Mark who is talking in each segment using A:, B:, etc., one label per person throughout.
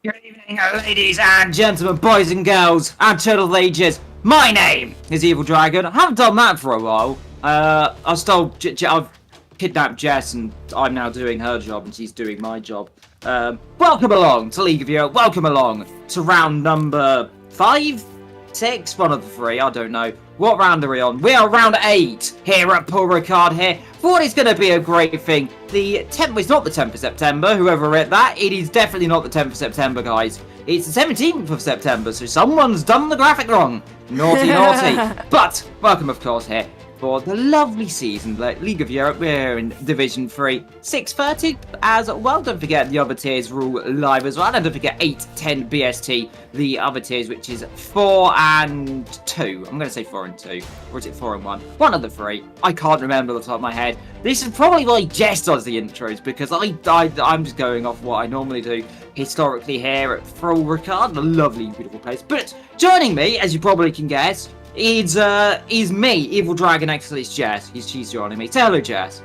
A: Good evening, ladies and gentlemen, boys and girls, and turtle ages. My name is Evil Dragon. I haven't done that for a while. I've kidnapped Jess, and I'm now doing her job, and she's doing my job. Welcome along to League of Europe. Welcome along to round number 5, 6, one of the 3. I don't know. What round are we on? We are round 8 here at Paul Ricard here. Thought it's going to be a great thing. The 10th, it's not the 10th of September, whoever read that. It is definitely not the 10th of September, guys. It's the 17th of September, so someone's done the graphic wrong. Naughty, naughty. But, welcome, of course, here for the lovely season, League of Europe. We're in Division 3, 6:30 as well. Don't forget the other tiers are all live as well. And don't forget 8, 10 BST, the other tiers, which is 4 and 2. I'm going to say 4 and 2. Or is it 4 and 1? One of the 3. I can't remember off the top of my head. This is probably why Jess does the intros, because I'm just going off what I normally do historically here at Paul Ricard, a lovely, beautiful place. But joining me, as you probably can guess, is me, Evil Dragon. Actually, it's Jess. She's joining me. Say hello, Jess.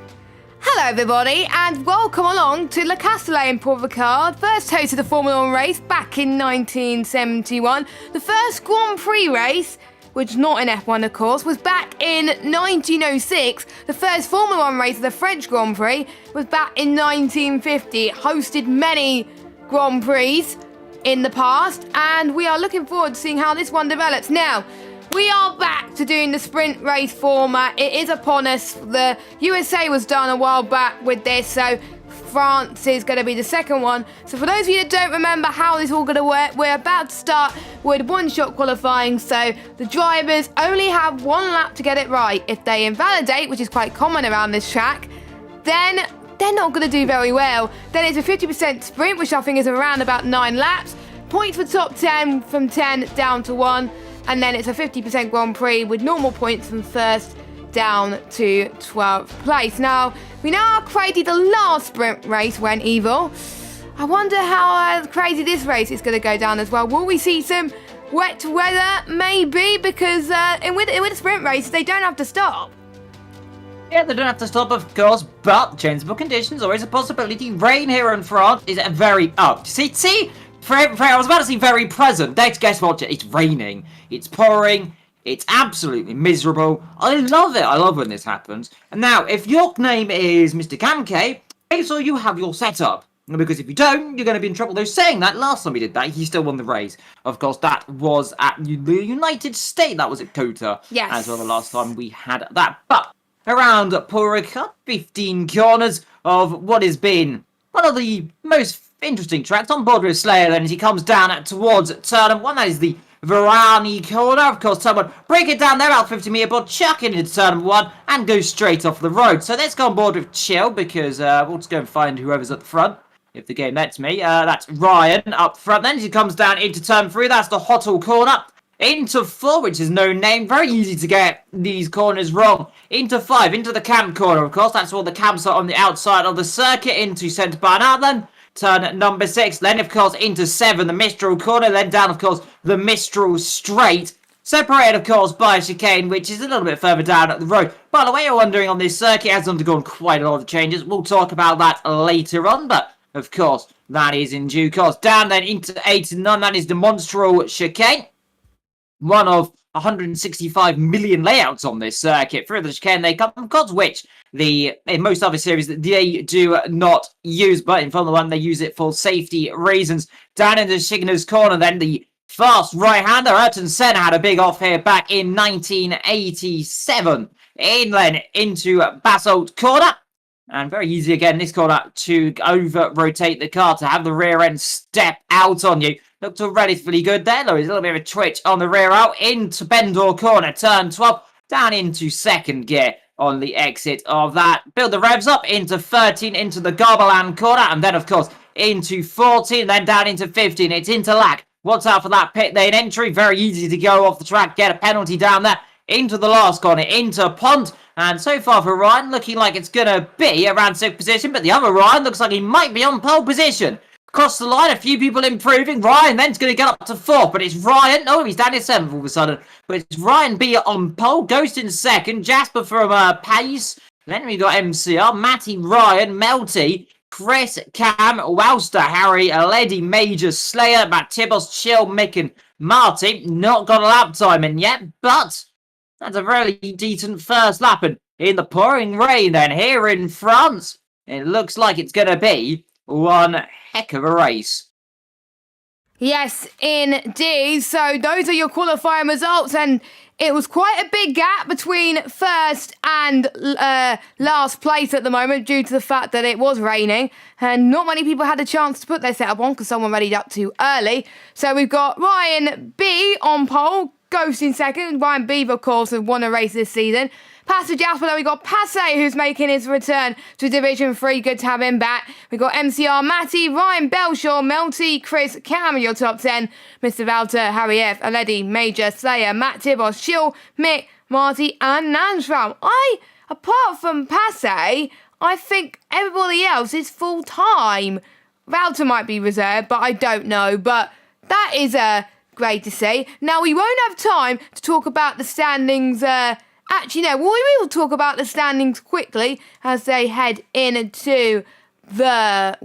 B: Hello everybody, and welcome along to Le Castellet in Paul Ricard, first host of the Formula 1 race back in 1971. The first Grand Prix race, which is not in F1 of course, was back in 1906. The first Formula 1 race of the French Grand Prix was back in 1950. It hosted many Grand Prix in the past, and we are looking forward to seeing how this one develops. Now, we are back to doing the sprint race format. It is upon us. The USA was done a while back with this, so France is going to be the second one. So for those of you that don't remember how this is all going to work, we're about to start with one-shot qualifying. So the drivers only have one lap to get it right. If they invalidate, which is quite common around this track, then they're not going to do very well. Then it's a 50% sprint, which I think is around about 9 laps. Points for top 10 from 10 down to 1. And then it's a 50% Grand Prix with normal points from first down to 12th place. Now, we know how crazy the last sprint race went, Evil. I wonder how crazy this race is going to go down as well. Will we see some wet weather? Maybe, because with sprint races, they don't have to stop.
A: Yeah, they don't have to stop, of course, but changeable conditions, always a possibility. Rain here in France is very up. See? I was about to say very present. Guess what? It's raining. It's pouring. It's absolutely miserable. I love it. I love when this happens. And now, if your name is Mr. Kamke, make sure you have your setup. Because if you don't, you're going to be in trouble. Though saying that, last time he did that, he still won the race. Of course, that was at the United States. That was at Kota.
B: Yes.
A: As well, the last time we had that. But around Paul Ricard, 15 corners of what has been one of the most interesting tracks on board with Slayer. Then as he comes down towards turn 1, that is the Varani corner. Of course, someone break it down there about 50 metre board, chuck it into turn 1 and go straight off the road. So let's go on board with Chill, because we'll just go and find whoever's at the front, if the game lets me. That's Ryan up front. Then as he comes down into turn 3, that's the Hottle corner. Into 4, which is no name. Very easy to get these corners wrong. Into 5, into the camp corner, of course. That's all the camps are on the outside of the circuit. Into centre bar now then. Turn number 6, then of course into 7, the Mistral corner, then down of course the Mistral straight, separated of course by a chicane, which is a little bit further down at the road. By the way, you're wondering, on this circuit has undergone quite a lot of changes. We'll talk about that later on, but of course that is in due course. Down then into 8 and 9, that is the Monstral chicane, one of 165 million layouts on this circuit. Through the chicane they come, of course, which in most other series they do not use, but in Formula 1 they use it for safety reasons. Down in the Signer's corner, then the fast right-hander. Ayrton Senna had a big off here back in 1987. In then into Basalt corner. And very easy again, this corner, to over-rotate the car, to have the rear end step out on you. Looked relatively good there, though. There's a little bit of a twitch on the rear out into Bendor corner, turn 12, down into second gear on the exit of that. Build the revs up into 13, into the Garberland corner, and then, of course, into 14, then down into 15. It's into Lack. Watch out for that pit lane entry. Very easy to go off the track, get a penalty down there. Into the last corner, into Pont. And so far for Ryan, looking like it's going to be around 6th position, but the other Ryan looks like he might be on pole position. Across the line, a few people improving. Ryan then's going to get up to 4th, but it's Ryan. No, he's down to 7th all of a sudden. But it's Ryan B on pole, Ghost in 2nd, Jasper from Pace. Then we got MCR, Matty, Ryan, Melty, Chris, Cam, Wowster, Harry, Lady, Major, Slayer, Matt Tibos, Chill, Mick, and Marty. Not got a lap time in yet, but that's a really decent first lap. And in the pouring rain then here in France, it looks like it's going to be one heck of a race.
B: Yes, indeed. So those are your qualifying results, and it was quite a big gap between first and last place at the moment due to the fact that it was raining and not many people had a chance to put their setup on because someone readied up too early. So we've got Ryan B on pole, Ghost in 2nd. Ryan B, of course, has won a race this season. Past the Jasper, we got Passe, who's making his return to Division 3. Good to have him back. We got MCR, Matty, Ryan Belshaw, Melty, Chris, Cam, your top 10. Mr. Valter, Harry F, Aledi, Major, Slayer, Matt Tibos, Shill, Mick, Marty, and Nansram. Apart from Passe, I think everybody else is full-time. Valter might be reserved, but I don't know. But that is great to see. Now, we won't have time to talk about the standings. Actually, no, we will talk about the standings quickly as they head into the,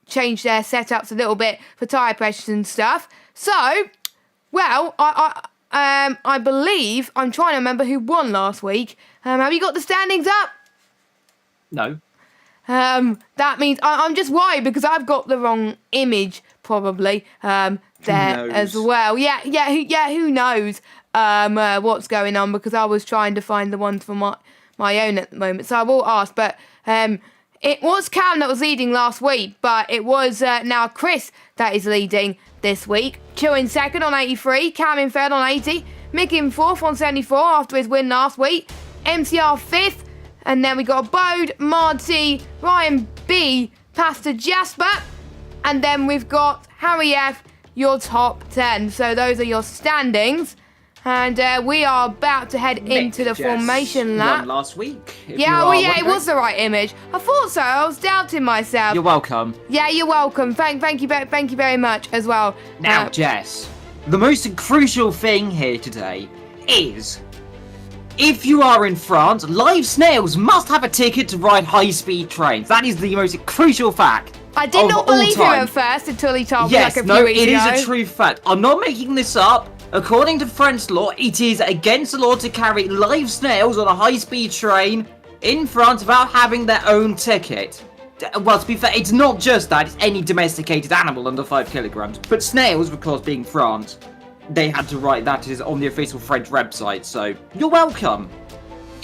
B: change their setups a little bit for tyre pressures and stuff. So, I believe, I'm trying to remember who won last week. Have you got the standings up?
A: No.
B: That means I'm just worried because I've got the wrong image probably there as well. Who knows what's going on, because I was trying to find the ones for my own at the moment. So I will ask, but it was Cam that was leading last week, but it was now Chris that is leading this week. Chill in 2nd on 83, Cam in 3rd on 80, Mick in 4th on 74 after his win last week, MCR 5th, and then we got Bode, Marty, Ryan B, Pastor Jasper, and then we've got Harry F, your top 10. So those are your standings. And we are about to head into the formation lap.
A: Last week.
B: It was the right image. I thought so. I was doubting myself.
A: You're welcome.
B: Yeah, you're welcome. Thank you very much as well.
A: Now, Jess, the most crucial thing here today is, if you are in France, live snails must have a ticket to ride high-speed trains. That is the most crucial fact.
B: I did not believe him at first until he told me like a few weeks ago.
A: Yes, it is a true fact. I'm not making this up. According to French law, it is against the law to carry live snails on a high-speed train in France without having their own ticket. Well, to be fair, it's not just that. It's any domesticated animal under 5 kilograms. But snails, of course, being France, they had to write that on the official French website, so you're welcome.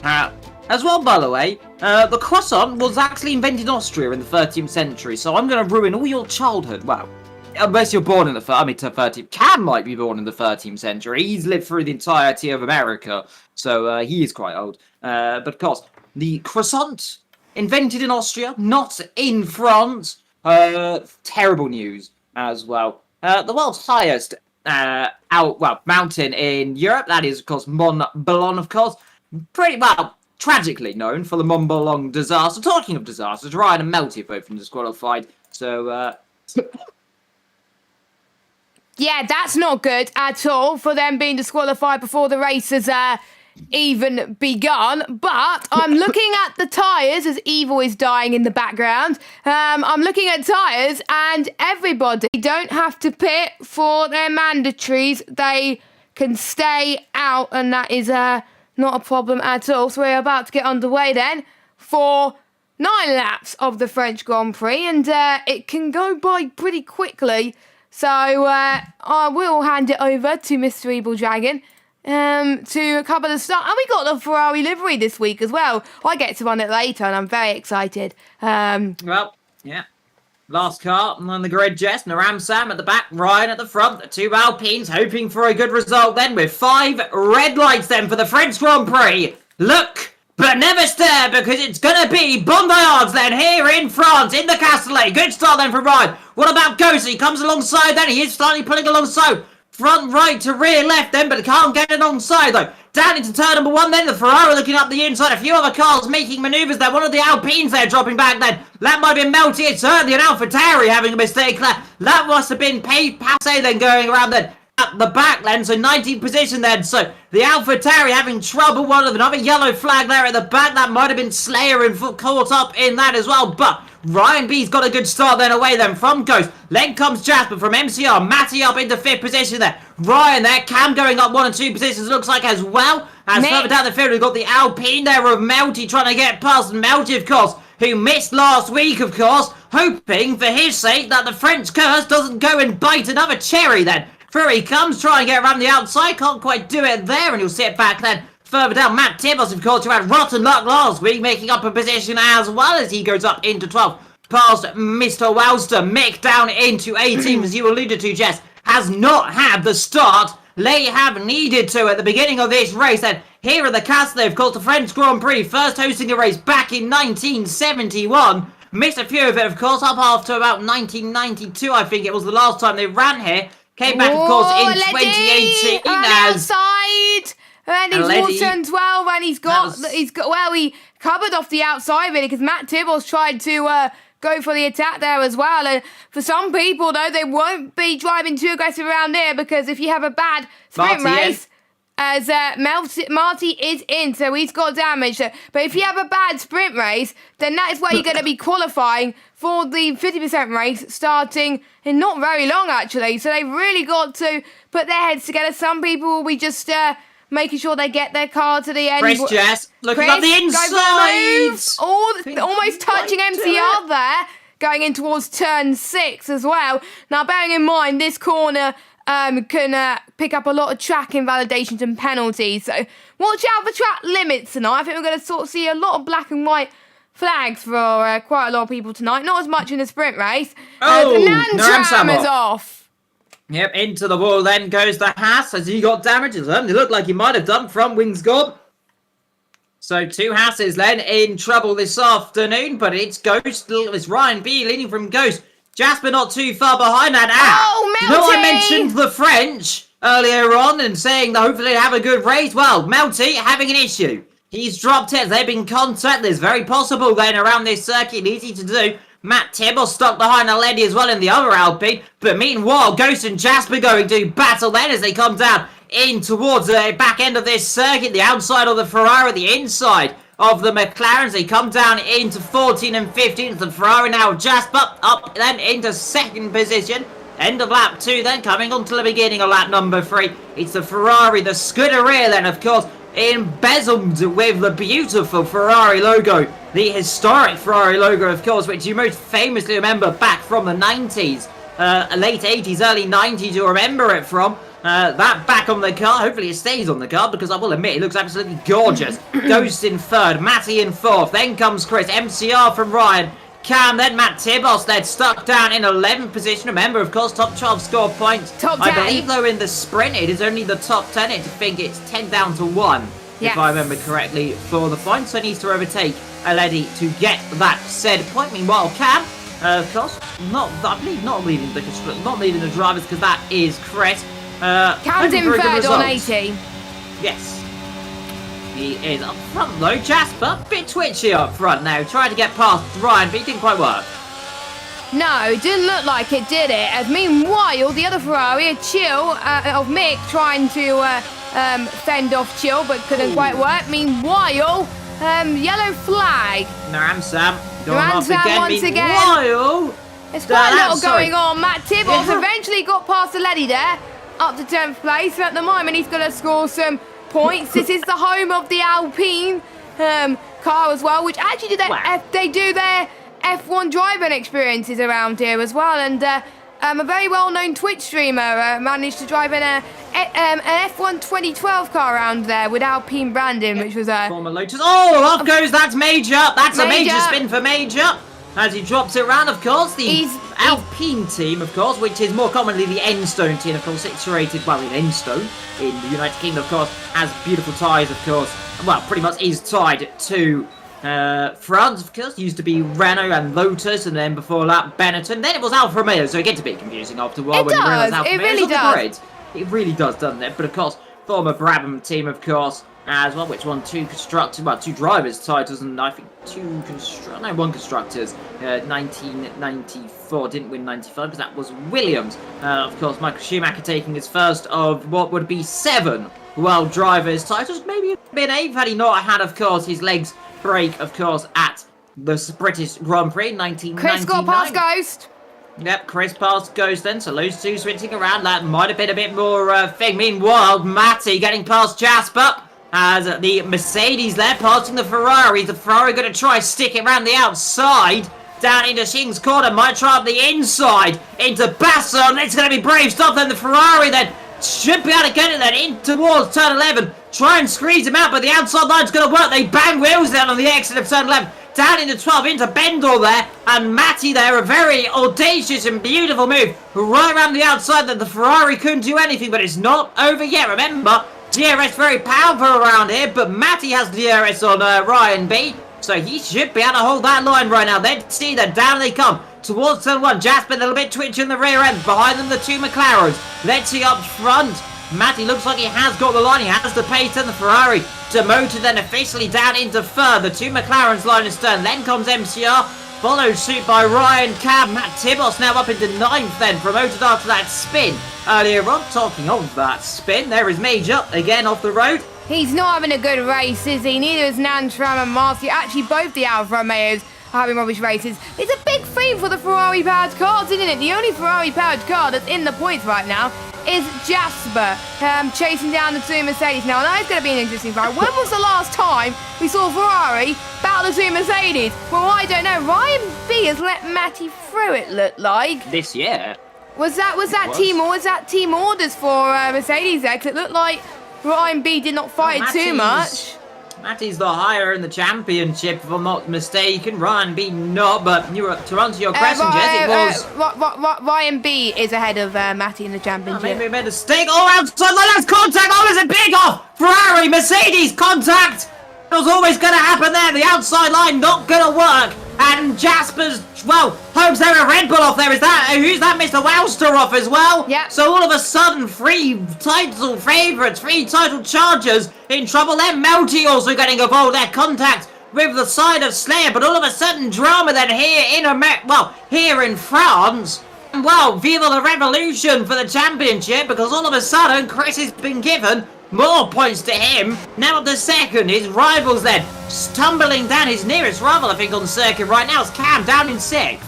A: As well, by the way, the croissant was actually invented in Austria in the 13th century, so I'm going to ruin all your childhood. Well, unless you're born in the 13th. Cam might be born in the 13th century. He's lived through the entirety of America, so he is quite old. But of course, the croissant, invented in Austria, not in France. Terrible news as well. The world's highest mountain in Europe, that is, of course, Mont Blanc, of course. Pretty well, tragically known for the Mont Blanc disaster. Talking of disasters, Ryan and Melty both been disqualified. So,
B: yeah, that's not good at all for them being disqualified before the race has even begun. But I'm looking at the tyres as Evil is dying in the background. I'm looking at tyres and everybody don't have to pit for their mandatories. They can stay out and that is not a problem at all. So we're about to get underway then for 9 laps of the French Grand Prix. And it can go by pretty quickly. So I will hand it over to Mr. Evil Dragon to cover the start. And we got the Ferrari livery this week as well. I get to run it later and I'm very excited.
A: Well, yeah. Last car on the grid, Jess. Naram Sam at the back, Ryan at the front. The two Alpines hoping for a good result then with 5 red lights then for the French Grand Prix. Look, but never stare because it's going to be Bon Voyage then here in France in the Castellet. Good start then from Ryan. What about Ghost? He comes alongside then. He is slightly pulling alongside. Front right to rear left then, but can't get it alongside though. Down into turn number 1 then, the Ferrari looking up the inside. A few other cars making manoeuvres there. One of the Alpines there dropping back then. That might have been Melty. It's certainly an AlphaTauri having a mistake there. That must have been Passe then going around then. At the back then, so 19th position then. So the AlphaTauri having trouble. One of another yellow flag there at the back. That might have been Slayer and caught up in that as well. But Ryan B's got a good start then away then from Ghost. Then comes Jasper from MCR. Matty up into 5th position there. Ryan there. Cam going up 1 and 2 positions looks like as well. As further down the field we've got the Alpine there of Melty trying to get past Melty of course. Who missed last week of course. Hoping for his sake that the French curse doesn't go and bite another cherry then. Through he comes, try and get around the outside, can't quite do it there, and he'll sit back then. Further down, Matt Tibbos, of course, who had rotten luck last week, making up a position as well as he goes up into 12th. Past Mr. Wowster, Mick down into 18th, as you alluded to, Jess, has not had the start they have needed to at the beginning of this race. And here at the Castellet, of course, the French Grand Prix, first hosting a race back in 1971. Missed a few of it, of course, up after about 1992, I think it was the last time they ran here. Came back, of course, in 2018 as
B: outside, and he's walked turn 12, and he covered off the outside really because Matt Tibbles tried to go for the attack there as well. And for some people, though, they won't be driving too aggressive around here because if you have a bad sprint race. As Marty is in, so he's got damage. But if you have a bad sprint race, then that is where you're going to be qualifying for the 50% race starting in not very long, actually. So they've really got to put their heads together. Some people will be just making sure they get their car to the end.
A: Chris Jess, looking up the inside.
B: Almost touching MCR there, going in towards turn 6 as well. Now, bearing in mind, this corner can pick up a lot of track invalidations and penalties. So watch out for track limits tonight. I think we're going to sort of see a lot of black and white flags for quite a lot of people tonight. Not as much in the sprint race. The Nantram is off.
A: Yep, into the wall then goes the Haas as he got damages. It looked like he might have done front wings gone. So 2 Haas's then in trouble this afternoon, but it's Ghost. It's Ryan B leading from Ghost. Jasper not too far behind that.
B: Melty!
A: No, I mentioned the French earlier on and saying that hopefully they have a good race. Well, Melty having an issue. He's dropped it. They've been contactless. Very possible then around this circuit. Easy to do. Matt Tibble stuck behind Aledi as well in the other Alpine. But meanwhile, Ghost and Jasper going to battle then as they come down in towards the back end of this circuit. The outside of the Ferrari, the inside of the McLarens. They come down into 14 and 15. The Ferrari now Jasper up then into 2nd position. End of lap 2 then, coming on to the beginning of lap number 3. It's the Ferrari, the Scuderia then, of course, embezzled with the beautiful Ferrari logo. The historic Ferrari logo, of course, which you most famously remember back from the 90s. Late 80s, early 90s, you'll remember it from. That back on the car, hopefully it stays on the car because I will admit it looks absolutely gorgeous. Ghost in 3rd, Matty in 4th, then comes Chris, MCR from Ryan, Cam, then Matt Tibos, they're stuck down in 11th position. Remember, of course, top 12 score points.
B: Top 10.
A: I believe, though, in the sprint, it is only the top 10. I think it's 10 down to 1,
B: yes,
A: if I remember correctly, for the points. So he needs to overtake Aledi to get that said point. Meanwhile, Cam, of course, I believe not leading the drivers because that is Chris.
B: Cam's in 3rd on 80.
A: Yes. He is up front though. Jasper, a bit twitchy up front now. Tried to get past Ryan, but it didn't quite work.
B: No, it didn't look like it, did it? As meanwhile, the other Ferrari, Chill, of Mick, trying to fend off Chill, but couldn't quite work. Meanwhile, yellow flag.
A: Naram Sam going off
B: once again.
A: Meanwhile,
B: there's quite a lot going on. Matt Tibbles eventually got past the Letty there, up to 10th place. At the moment, he's going to score some points. This is the home of the Alpine car as well, which actually they do their F1 driving experiences around here as well. And a very well-known Twitch streamer managed to drive an F1 2012 car around there with Alpine branding, which was
A: Former Lotus. Oh, off goes that Major. That's a major spin for Major. As he drops it around, of course, the Alpine team, of course, which is more commonly the Enstone team, of course, situated, well, in Enstone, in the United Kingdom, of course, has beautiful ties, of course. Well, pretty much is tied to France, of course. Used to be Renault and Lotus, and then before that, Benetton. Then it was Alfa Romeo, so it gets a bit confusing after a while when you realise Alfa Romeo is on the grid. It really does, doesn't it? But, of course, former Brabham team, of course, as well, which won two drivers' titles, and I think one constructors. 1994 didn't win 95 because that was Williams. Of course, Michael Schumacher taking his first of what would be 7 world drivers' titles, maybe been 8 had he not had, of course, his legs break, of course, at the British Grand Prix 1999.
B: Chris got past Ghost.
A: Yep, Chris passed Ghost then, so those two switching around. That might have been a bit more thing. Meanwhile, Matty getting past Jasper. As the Mercedes there passing the Ferrari. The Ferrari going to try stick it around the outside. Down into Shing's corner. Might try up the inside. Into Basson. It's going to be brave stuff then. The Ferrari then should be able to get it then in towards turn 11. Try and squeeze him out, but the outside line's going to work. They bang wheels down on the exit of turn 11. Down into 12, into Bendel there, and Matty there, a very audacious and beautiful move. Right around the outside that the Ferrari couldn't do anything, but it's not over yet. Remember, DRS very powerful around here, but Matty has DRS on Ryan B, so he should be able to hold that line right now. Then see that down they come towards turn 1. Jasper a little bit twitch in the rear end. Behind them the 2 McLarens. Let's see up front. Matty looks like he has got the line. He has the pace and the Ferrari. Demoted then officially down into third. The 2 McLarens line is stern. Then comes MCR. Followed suit by Ryan Cab. Matt Tibos now up into 9th then. Promoted after that spin earlier on. Talking of that spin, there is Major again off the road.
B: He's not having a good race, is he? Neither is Nantram and Marcy. Actually, both the Alfa Romeos are having rubbish races. It's a big theme for the Ferrari-powered cars, isn't it? The only Ferrari-powered car that's in the points right now is Jasper, chasing down the 2 Mercedes. Now, I know it's going to be an interesting fight. When was the last time we saw Ferrari battle the 2 Mercedes? Well, I don't know. Ryan B has let Matty through, it looked like.
A: This year.
B: Was that team orders for Mercedes there? Because it looked like Ryan B did not fight it too much.
A: Matty's the higher in the championship, if I'm not mistaken. Ryan B not, but to answer your question, Jess, it was...
B: Ryan B is ahead of Matty in the championship.
A: Maybe a mistake. Oh, outside line, that's contact. Oh, there's a big off. Ferrari, Mercedes, contact. It was always going to happen there. The outside line not going to work. And Jasper's, well, hopes there a Red Bull off there. Is that, who's that Mr. Wowster off as well?
B: Yeah.
A: So all of a sudden, 3 title favourites, 3 title chargers in trouble. Then Melty also getting involved there. Contact with the side of Slayer. But all of a sudden, drama then here here in France. Well, Viva la Revolution for the championship, because all of a sudden, Chris has been given more points to him. Now up to second, his rivals then stumbling down. His nearest rival, I think, on the circuit right now is Cam, down in 6th.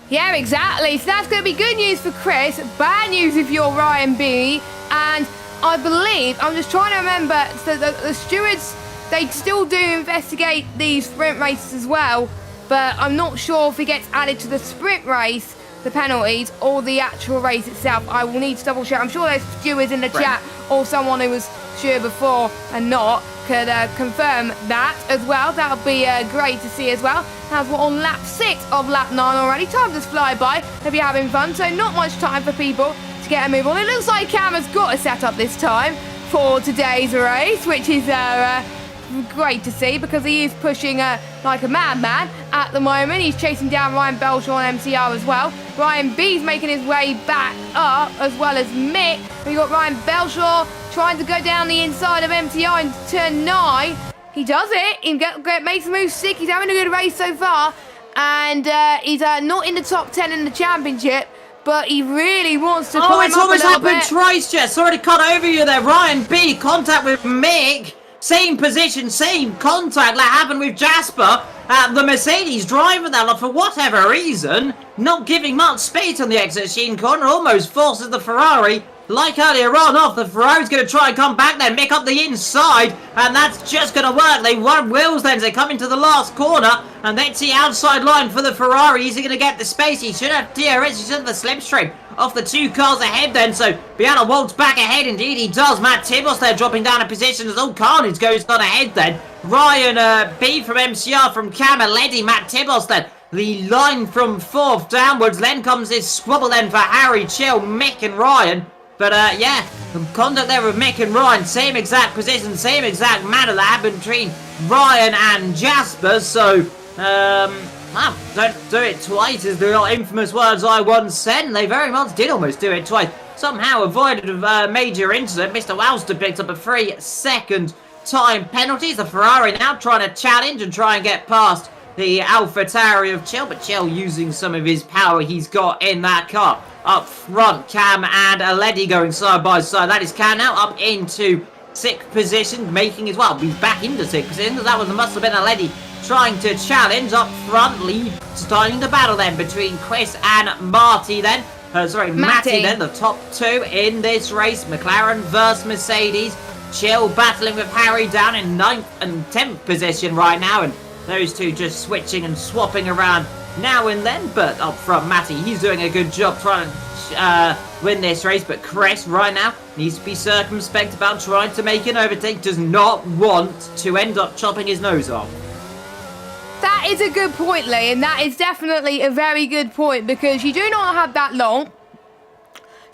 B: Yeah, exactly. So that's going to be good news for Chris. Bad news if you're Ryan B. And I believe, I'm just trying to remember, so the stewards, they still do investigate these sprint races as well. But I'm not sure if he gets added to the sprint race, the penalties, or the actual race itself. I will need to double check. I'm sure there's stewards in the chat or someone who was sure before and not could confirm that as well. That would be great to see as well. As we're on lap 6 of lap 9 already. Time just fly by if you're having fun. So not much time for people to get a move on. It looks like Cam has got a setup this time for today's race, which is great to see because he is pushing like a madman at the moment. He's chasing down Ryan Belshaw and MCR as well. Ryan B's making his way back up as well as Mick. We've got Ryan Belshaw trying to go down the inside of MCR in turn 9. He does it. He makes the move 6. He's having a good race so far. And he's not in the top 10 in the championship, but he really wants to climb up a little bit.
A: Oh, it's almost happened twice, Jess. Sorry to cut over you there. Ryan B, contact with Mick. Same position, same contact like happened with Jasper. The Mercedes driver there, for whatever reason, not giving much space on the exit machine corner, almost forces the Ferrari like earlier on, the Ferrari's going to try and come back then, make up the inside, and that's just going to work. They run wheels then as they come into the last corner, and that's the outside line for the Ferrari. Is he going to get the space? He should have DRS, he should have the slipstream off the 2 cars ahead then, so Biana walks back ahead, indeed he does. Matt Tibbles there dropping down a position as all carnage goes on ahead then. Ryan B from MCR from Camaletti, Matt Tibbles then. The line from 4th downwards, then comes this squabble then for Harry, Chill, Mick and Ryan. But yeah, the conduct there of Mick and Ryan, same exact position, same exact matter that happened between Ryan and Jasper. So, well, don't do it twice is the infamous words I once said, and they very much did almost do it twice. Somehow avoided a major incident. Mr. Walston picked up a 3-second time penalty. The Ferrari now trying to challenge and try and get past the AlphaTauri of Chill, but Chill using some of his power he's got in that car. Up front, Cam and Aledi going side by side. That is Cam now up into 6th position, making as well. He's back into 6th position. That must have been Aledi trying to challenge up front. Lead starting the battle then between Chris and Marty then. Matty then, the top 2 in this race. McLaren versus Mercedes. Chill battling with Harry down in 9th and 10th position right now, and those two just switching and swapping around now and then. But up front, Matty, he's doing a good job trying to win this race. But Chris right now needs to be circumspect about trying to make an overtake. Does not want to end up chopping his nose off.
B: That is a good point, Lee, and that is definitely a very good point, because you do not have that long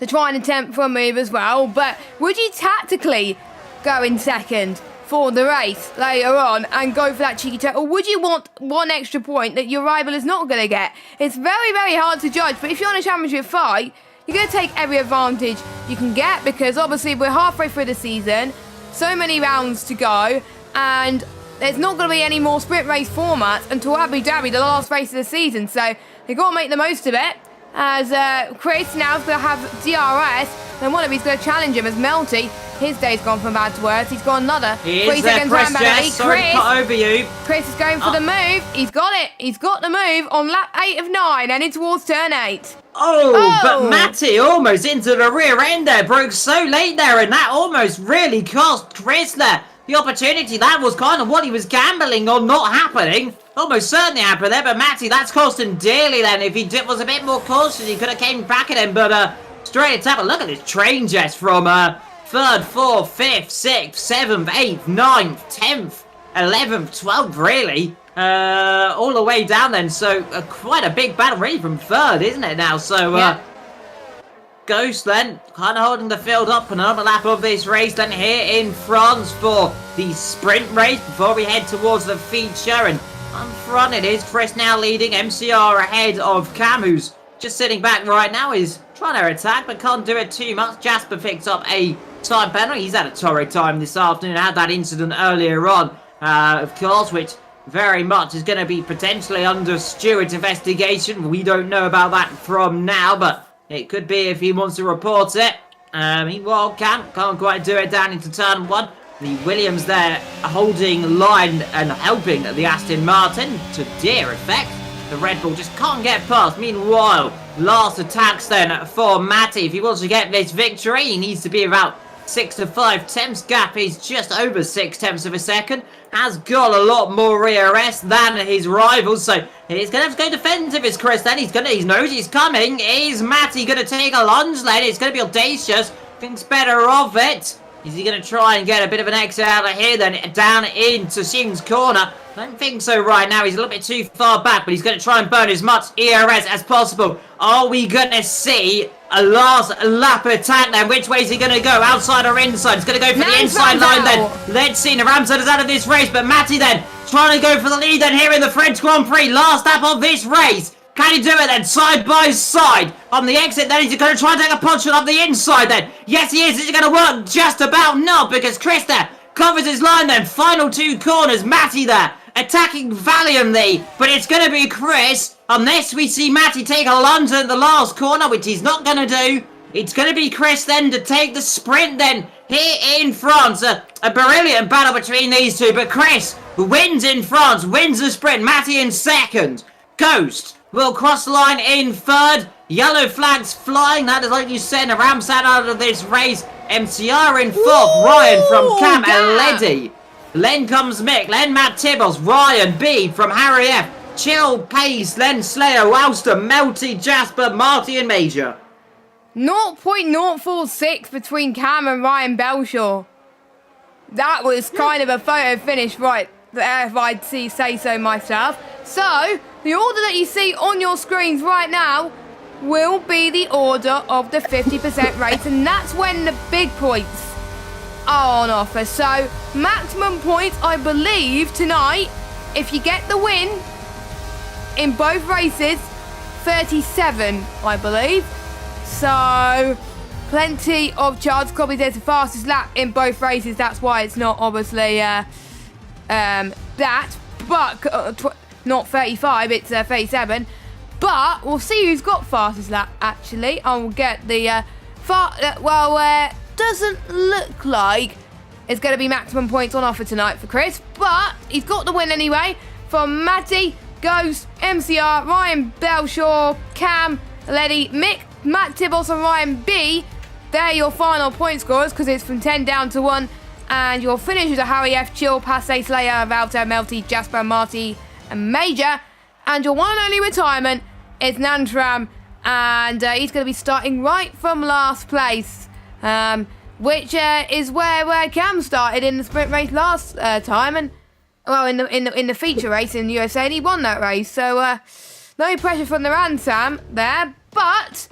B: to try and attempt for a move as well. But would you tactically go in second for the race later on and go for that cheeky turn, or would you want one extra point that your rival is not going to get? It's very, very hard to judge, but if you're on a championship fight, you're going to take every advantage you can get, because obviously we're halfway through the season, so many rounds to go, and there's not going to be any more sprint race formats until Abu Dhabi, the last race of the season, so they've got to make the most of it, as Chris now is going to have DRS, and one of he's going to challenge him as Melty. His day's gone from bad to worse. He's got another 3 seconds time penalty.
A: Sorry to cut over you.
B: Chris is going for the move. He's got it. He's got the move on lap 8 of 9, heading towards turn 8.
A: But Matty almost into the rear end there. Broke so late there, and that almost really cost Chris there the opportunity. That was kind of what he was gambling on not happening. Almost certainly happened there, but Matty, that's cost him dearly then. If he was a bit more cautious, he could have came back at him, but straight attack. But look at this train Jess from 3rd, 4th, 5th, 6th, 7th, 8th, 9th, 10th, 11th, 12th, really. All the way down then. So quite a big battle really from 3rd, isn't it now? So yeah. Ghost then kind of holding the field up, and another lap of this race then here in France for the sprint race before we head towards the feature. And on front it is Chris now leading, MCR ahead of Cam, who's just sitting back right now. Is trying to attack but can't do it too much. Jasper picks up a time penalty. He's had a torrid time this afternoon. Had that incident earlier on, of course, which very much is going to be potentially under Stewart's investigation. We don't know about that from now, but it could be if he wants to report it. Meanwhile, can't quite do it down into turn 1. The Williams there holding line and helping the Aston Martin to dear effect. The Red Bull just can't get past. Meanwhile, last attacks then for Matty. If he wants to get this victory, he needs to be about 6 to 5 tenths gap. He's just over 6 tenths of a second. Has got a lot more ERS than his rivals, so he's going to have to go defensive. Is Chris then? He knows he's coming. Is Matty going to take a lunge then? It's going to be audacious. Thinks better of it. Is he going to try and get a bit of an exit out of here then? Down into Shing's corner. I don't think so right now. He's a little bit too far back, but he's going to try and burn as much ERS as possible. Are we going to see a last lap attack then? Which way is he going to go? Outside or inside? He's going to go for the inside line then. Let's see. Ramsden is out of this race, but Matty then trying to go for the lead then here in the French Grand Prix. Last lap of this race. Can he do it then? Side by side. On the exit then, he's going to try and take a punch on the inside then. Yes, he is. Is it going to work? Just about not, because Chris there covers his line then. Final 2 corners. Matty there attacking valiantly, but it's going to be Chris. Unless we see Matty take a lunge at the last corner, which he's not going to do. It's going to be Chris then to take the sprint then here in France. A brilliant battle between these two, but Chris wins in France, wins the sprint. Matty in second. Ghost will cross the line in 3rd. Yellow flags flying. That is like you said, a Ramsat out of this race. MCR in 4th. Ryan from Cam and Leddy. Then comes Mick. Then Matt Tibbles. Ryan B from Harry F. Chill, Pace, Len Slayer, Wowster, Melty, Jasper, Marty and Major.
B: 0.046 between Cam and Ryan Belshaw. That was kind of a photo finish right there, if I'd say so myself. So, the order that you see on your screens right now will be the order of the 50% race, and that's when the big points are on offer. So, maximum points, I believe, tonight, if you get the win in both races, 37, I believe. So, plenty of chance. Probably there's the fastest lap in both races. That's why it's not obviously that. But not 35, it's 37. But we'll see who's got fastest lap, actually. I will get the doesn't look like it's going to be maximum points on offer tonight for Chris. But he's got the win anyway. From Matty, Ghost, MCR, Ryan Belshaw, Cam, Leddy, Mick, Matt Tibbles and Ryan B. They're your final point scorers because it's from 10 down to 1. And your finishers are Harry F, Chill, Passe, Slayer, Valter, Melty, Jasper, Marty and Major. And your one and only retirement is Nantram. And he's going to be starting right from last place. Which is where Cam started in the sprint race last time. And well, in the feature race in the USA, and he won that race. So no pressure from the Ransam there. But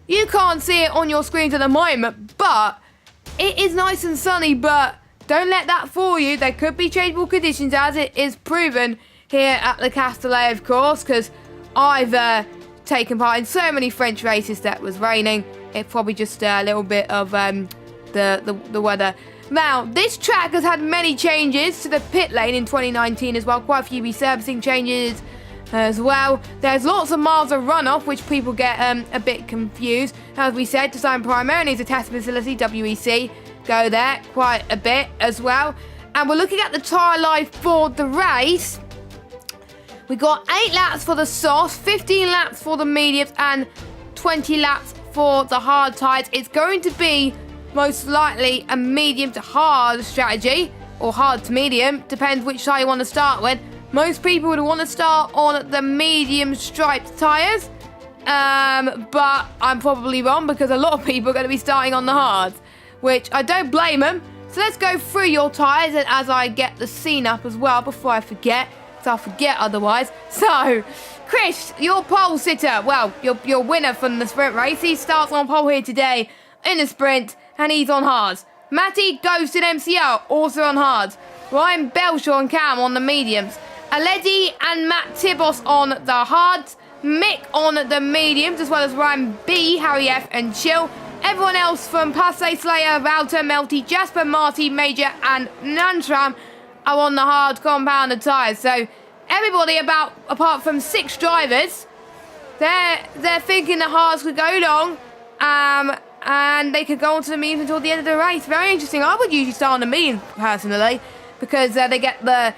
B: you can't see it on your screens at the moment, but it is nice and sunny, but don't let that fool you. There could be changeable conditions, as it is proven here at Le Castellet, of course, because I've taken part in so many French races that was raining. It's probably just a little bit of the weather. Now, this track has had many changes to the pit lane in 2019 as well. Quite a few resurfacing changes as well. There's lots of miles of runoff, which people get a bit confused. As we said, designed primarily as a test facility, WEC go there quite a bit as well. And we're looking at the tyre life for the race. We got 8 laps for the softs, 15 laps for the mediums, and 20 laps for the hard tyres. It's going to be most likely a medium to hard strategy, or hard to medium, depends which tyre you want to start with. Most people would want to start on the medium striped tyres, but I'm probably wrong because a lot of people are going to be starting on the hards, which I don't blame them. So let's go through your tyres and as I get the scene up as well before I forget, because I'll forget otherwise. So, Chris, your pole sitter, well, your winner from the sprint race, he starts on pole here today in the sprint, and he's on hards. Matty, Ghost and MCL also on hards. Ryan Belshaw and Cam on the mediums. Aledi and Matt Tibos on the hards. Mick on the mediums, as well as Ryan B, Harry F and Chill. Everyone else from Passe, Slayer, Valter, Melty, Jasper, Marty, Major and Nantram are on the hard compounded tyres. So everybody apart from 6 drivers, they're thinking the hards could go long. And they could go on to the mediums until the end of the race. Very interesting. I would usually start on the mediums, personally, because they get the...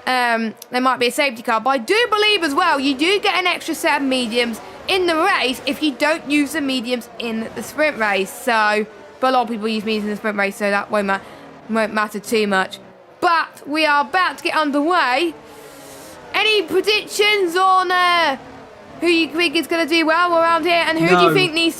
B: there might be a safety car. But I do believe as well, you do get an extra set of mediums in the race if you don't use the mediums in the sprint race. So, but a lot of people use mediums in the sprint race, so that won't matter too much. But we are about to get underway. Any predictions on... who you think is going to do well around here, and who do you think needs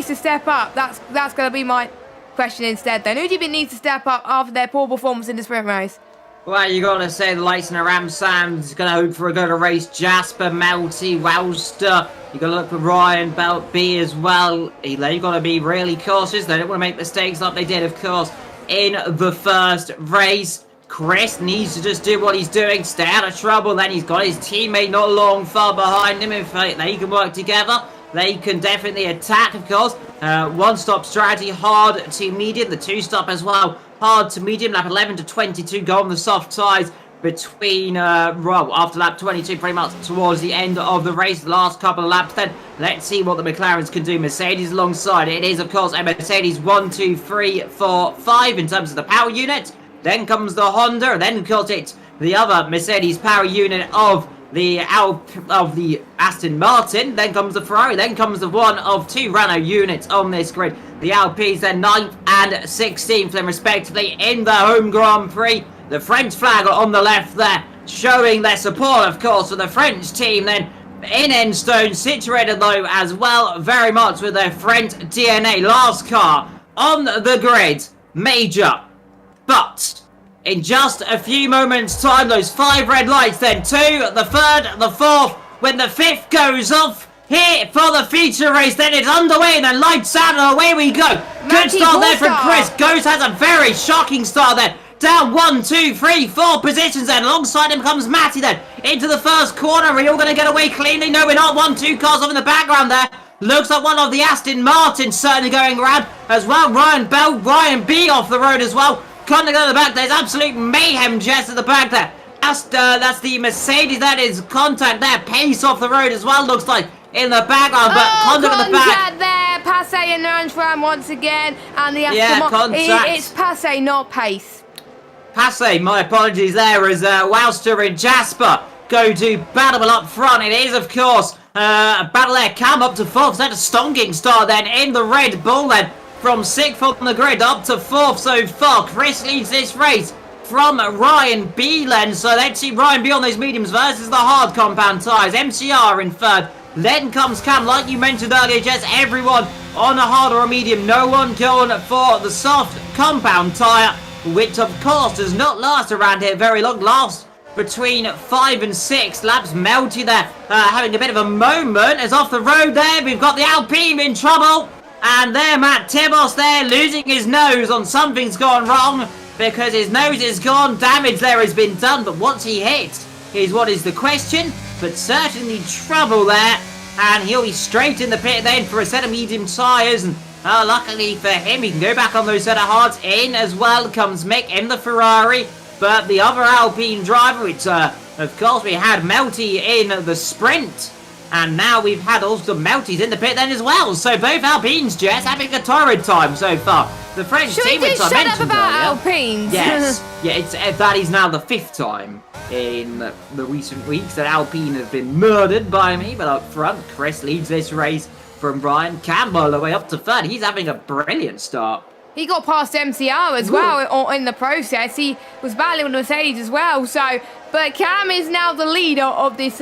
B: to step up? That's going to be my question instead. Then, who do you think needs to step up after their poor performance in the sprint race?
A: Well, you got to say the likes of Ram Sam's going to hope for a good race. Jasper, Melty, Wowster. You got to look for Ryan Belt B as well. You got to be really cautious. They don't want to make mistakes like they did, of course, in the first race. Chris needs to just do what he's doing, stay out of trouble. Then he's got his teammate not long far behind him. If they can work together, they can definitely attack, of course. One-stop strategy, hard to medium. The two-stop as well, hard to medium. Lap 11 to 22, go on the soft tyres between, after lap 22, pretty much towards the end of the race. The last couple of laps then. Let's see what the McLarens can do. Mercedes alongside. It is, of course, a Mercedes 1, 2, 3, 4, 5 in terms of the power unit. Then comes the Honda, and then, of course, it's the other Mercedes power unit of the Aston Martin, then comes the Ferrari, then comes the one of two Renault units on this grid. The Alpines then 9th and 16th then respectively in the home Grand Prix. The French flag on the left there, showing their support, of course, for the French team then in Enstone, situated though as well very much with their French DNA. Last car on the grid, Major. But in just a few moments time, those 5 red lights then 2, the 3rd, the 4th, when the 5th goes off here for the feature race, then it's underway, then lights out and away we go. Good start there from Chris. Ghost has a very shocking start there. Down 1, 2, 3, 4 positions then. Alongside him comes Matty then. Into the first corner. Are we all going to get away cleanly? No, we're not. 1, 2 cars off in the background there. Looks like one of the Aston Martins certainly going around as well. Ryan Bell, Ryan B off the road as well. Coming to the back. There's absolute mayhem just at the back there. That's the Mercedes. That is contact there. Pace off the road as well, looks like. In the background, but contact at the back.
B: There. Passe and Nurensram once again. And the Aston Martin. It's Passe, not Pace.
A: Passe, my apologies there, as Wowster and Jasper go to battle up front. It is, of course, a battle there. Cam up to 4th. That's a stonking start then in the Red Bull then. From 6th on the grid up to 4th so far. Chris leads this race from Ryan B then. So let's see Ryan B on those mediums versus the hard compound tyres. MCR in 3rd. Then comes Cam, like you mentioned earlier, Jess. Everyone on a hard or a medium. No one going for the soft compound tyre, which of course does not last around here very long. Last between 5 and 6 laps. Melty there having a bit of a moment as off the road there. We've got the Alpine in trouble. And there Matt Tibos there losing his nose on something's gone wrong, because his nose is gone. Damage there has been done, but what's he hit is what is the question. But certainly trouble there. And he'll be straight in the pit then for a set of medium tyres. And luckily for him, he can go back on those set of hards. In as well comes Mick in the Ferrari. But the other Alpine driver, which of course we had Melty in the sprint. And now we've had also Melty's in the pit then as well. So both Alpines, Jess, having a torrid time so far. The French team, which I mentioned
B: shut up about
A: earlier.
B: Alpines?
A: Yes. Yeah, that is now the 5th time in the recent weeks that Alpine have been murdered by me. But up front, Chris leads this race from Brian Campbell all the way up to 3rd. He's having a brilliant start.
B: He got past MCR as well in the process. He was battling with Mercedes as well. But Cam is now the leader of this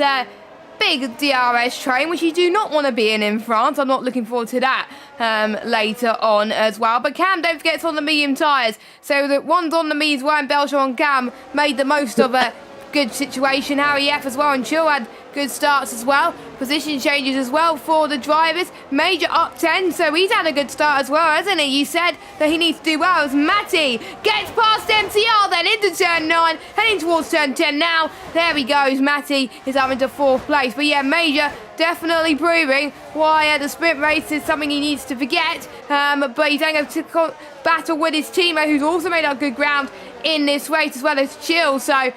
B: big DRS train, which you do not want to be in France. I'm not looking forward to that later on as well. But Cam, don't forget, it's on the medium tyres. So the ones on the mediums, Ryan Belcher and Cam made the most of a good situation. Harry F as well and Chill had good starts as well. Position changes as well for the drivers. Major up 10, so he's had a good start as well, hasn't he? You said that he needs to do well. As Matty gets past MCR, then into turn 9, heading towards turn 10 now. There he goes. Matty is up into 4th place. But yeah, Major definitely proving why the sprint race is something he needs to forget. But he's going to battle with his teammate, who's also made up good ground in this race, as well as Chill. So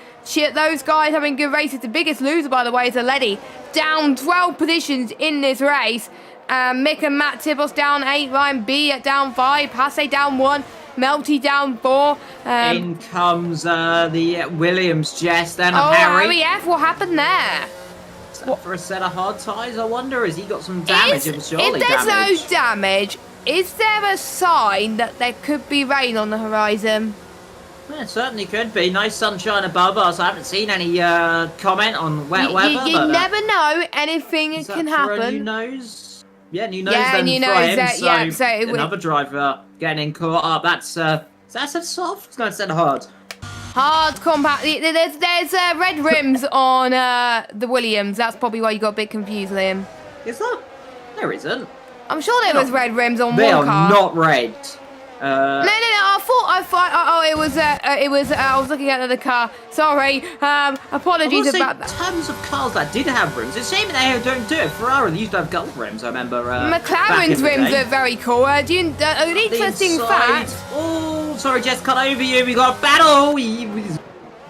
B: those guys having good races. The biggest loser, by the way, is Aledi. Down 12 positions in this race. Mick and Matt Tibos down 8. Ryan B at down 5. Passe down 1. Melty down 4.
A: In comes the Williams, Jess, then of Harry.
B: F, what happened there?
A: Is that for a set of hard tyres, I wonder? Has he got some damage? It was surely
B: if there's
A: damage.
B: no damage, is there a sign that there could be rain on the horizon?
A: Yeah, it certainly could be. Nice sunshine above us. I haven't seen any comment on wet weather.
B: You never know. Anything can happen.
A: For a new nose? Yeah, new nose
B: yeah,
A: then
B: new
A: for
B: nose,
A: him.
B: so
A: another driver getting caught up. That's a soft? No, it's a hard.
B: Hard compact. There's red rims on the Williams. That's probably why you got a bit confused, Liam.
A: Is that? There isn't.
B: I'm sure there was red rims on
A: they
B: one car.
A: They are not red.
B: No. I thought. It was. I was looking at the car. Sorry. Apologies about that.
A: Tons of cars that did have rims. It's a shame they don't do it. Ferrari used to have gold rims. I remember.
B: McLaren's rims are very cool. An interesting fact.
A: Oh, sorry, Jess, cut over you. We got a battle.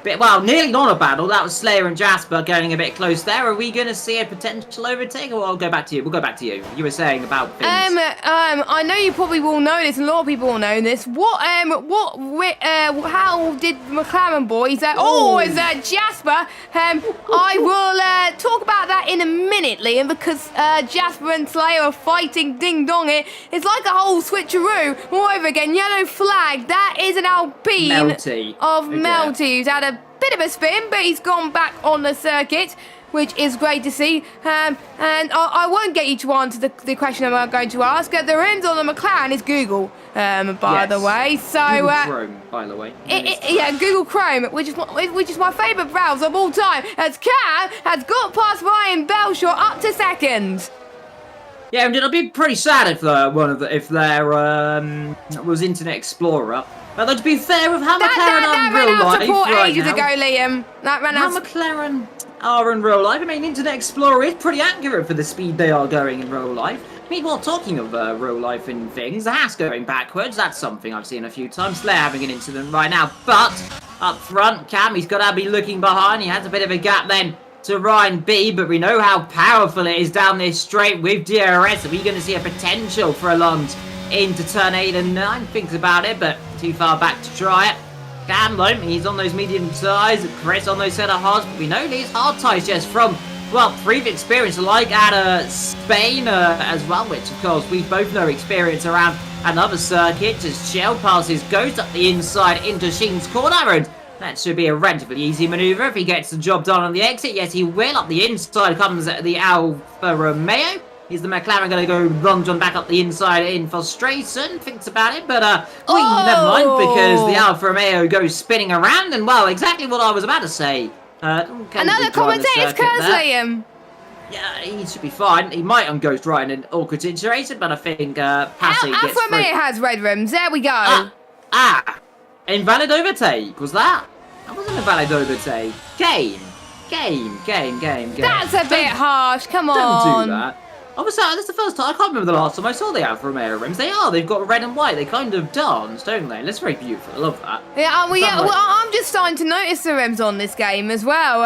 A: well, nearly not a battle. That was Slayer and Jasper getting a bit close there. Are we going to see a potential overtake? Or I'll go back to you. We'll go back to you. You were saying about things.
B: I know you probably will know this, and a lot of people will know this. How did McLaren boys? Is that Jasper? I will talk about that in a minute, Liam, because Jasper and Slayer are fighting ding dong. It's like a whole switcheroo all over again. Yellow flag. That is an Alpine of Melty, who's had a bit of a spin, but he's gone back on the circuit, which is great to see. And I won't get you to answer the question I'm going to ask. The rims on the McLaren is Google, by the way. So
A: Google Chrome, by the way.
B: Google Chrome, which is my favourite browser of all time. As Cam has got past Ryan Belshaw up to second.
A: Yeah, and it'll be pretty sad if there was Internet Explorer. But to be fair with how McLaren are in real life right
B: ages
A: now,
B: ago, Liam. That ran out.
A: How McLaren are in real life. I mean, Internet Explorer is pretty accurate for the speed they are going in real life. I mean, while talking of real life and things, the Haas going backwards, that's something I've seen a few times. Slayer having an incident right now, but up front, Cam, he's got to be looking behind. He has a bit of a gap then to Ryan B, but we know how powerful it is down this straight with DRS. Are we going to see a potential for Alonso into turn 8 and 9? Thinks about it, but too far back to try it. Cam, though, he's on those medium tyres. Chris on those set of hards, but we know these hard tyres just from, well, previous experience, like at Spain as well, which, of course, we both know experience around another circuit as Shell passes, goes up the inside into Sheen's corner, and that should be a relatively easy manoeuvre if he gets the job done on the exit. Yes, he will. Up the inside comes the Alfa Romeo. Is the McLaren going to go Long John back up the inside in frustration? Thinks about it, but never mind, because the Alfa Romeo goes spinning around, and well, exactly what I was about to say.
B: Another commentator's curse, Liam.
A: Yeah, he should be fine. He might on Ghost right in an awkward situation, but I think passing gets
B: Alfa Romeo has red rims. There we go.
A: Invalid overtake, was that? That wasn't a valid overtake. Game.
B: That's a bit harsh, come on.
A: Don't do that. Obviously, that's the first time, I can't remember the last time I saw the Alfa Romeo rims. They've got red and white. They kind of dance, don't they? That's very beautiful. I love that.
B: I'm just starting to notice the rims on this game as well.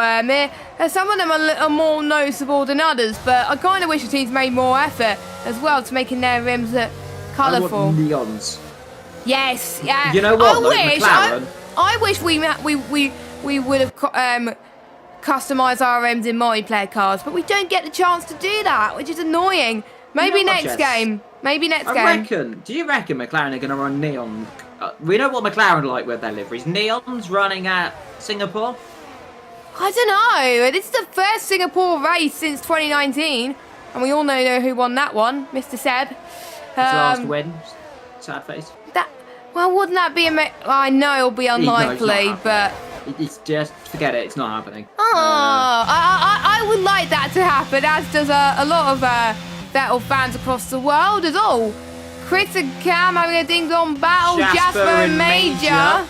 B: Some of them are more noticeable than others, but I kind of wish the teams made more effort as well to making their rims look colourful.
A: I want neons.
B: Yes, yeah.
A: You know what?
B: I wish we would have customise our rims in multiplayer cars, but we don't get the chance to do that, which is annoying. Maybe next game.
A: Do you reckon McLaren are going to run neon? We know what McLaren are like with their liveries. Neons running at Singapore?
B: I don't know. This is the first Singapore race since 2019, and we all know who won that one, Mr. Seb.
A: His last win. Sad face.
B: Wouldn't that be I know it'll be unlikely, but
A: it's just forget it. It's not happening.
B: I would like that to happen, as does a lot of Vettel fans across the world as all. Chris and Cam having a ding-dong battle. Jasper and Major.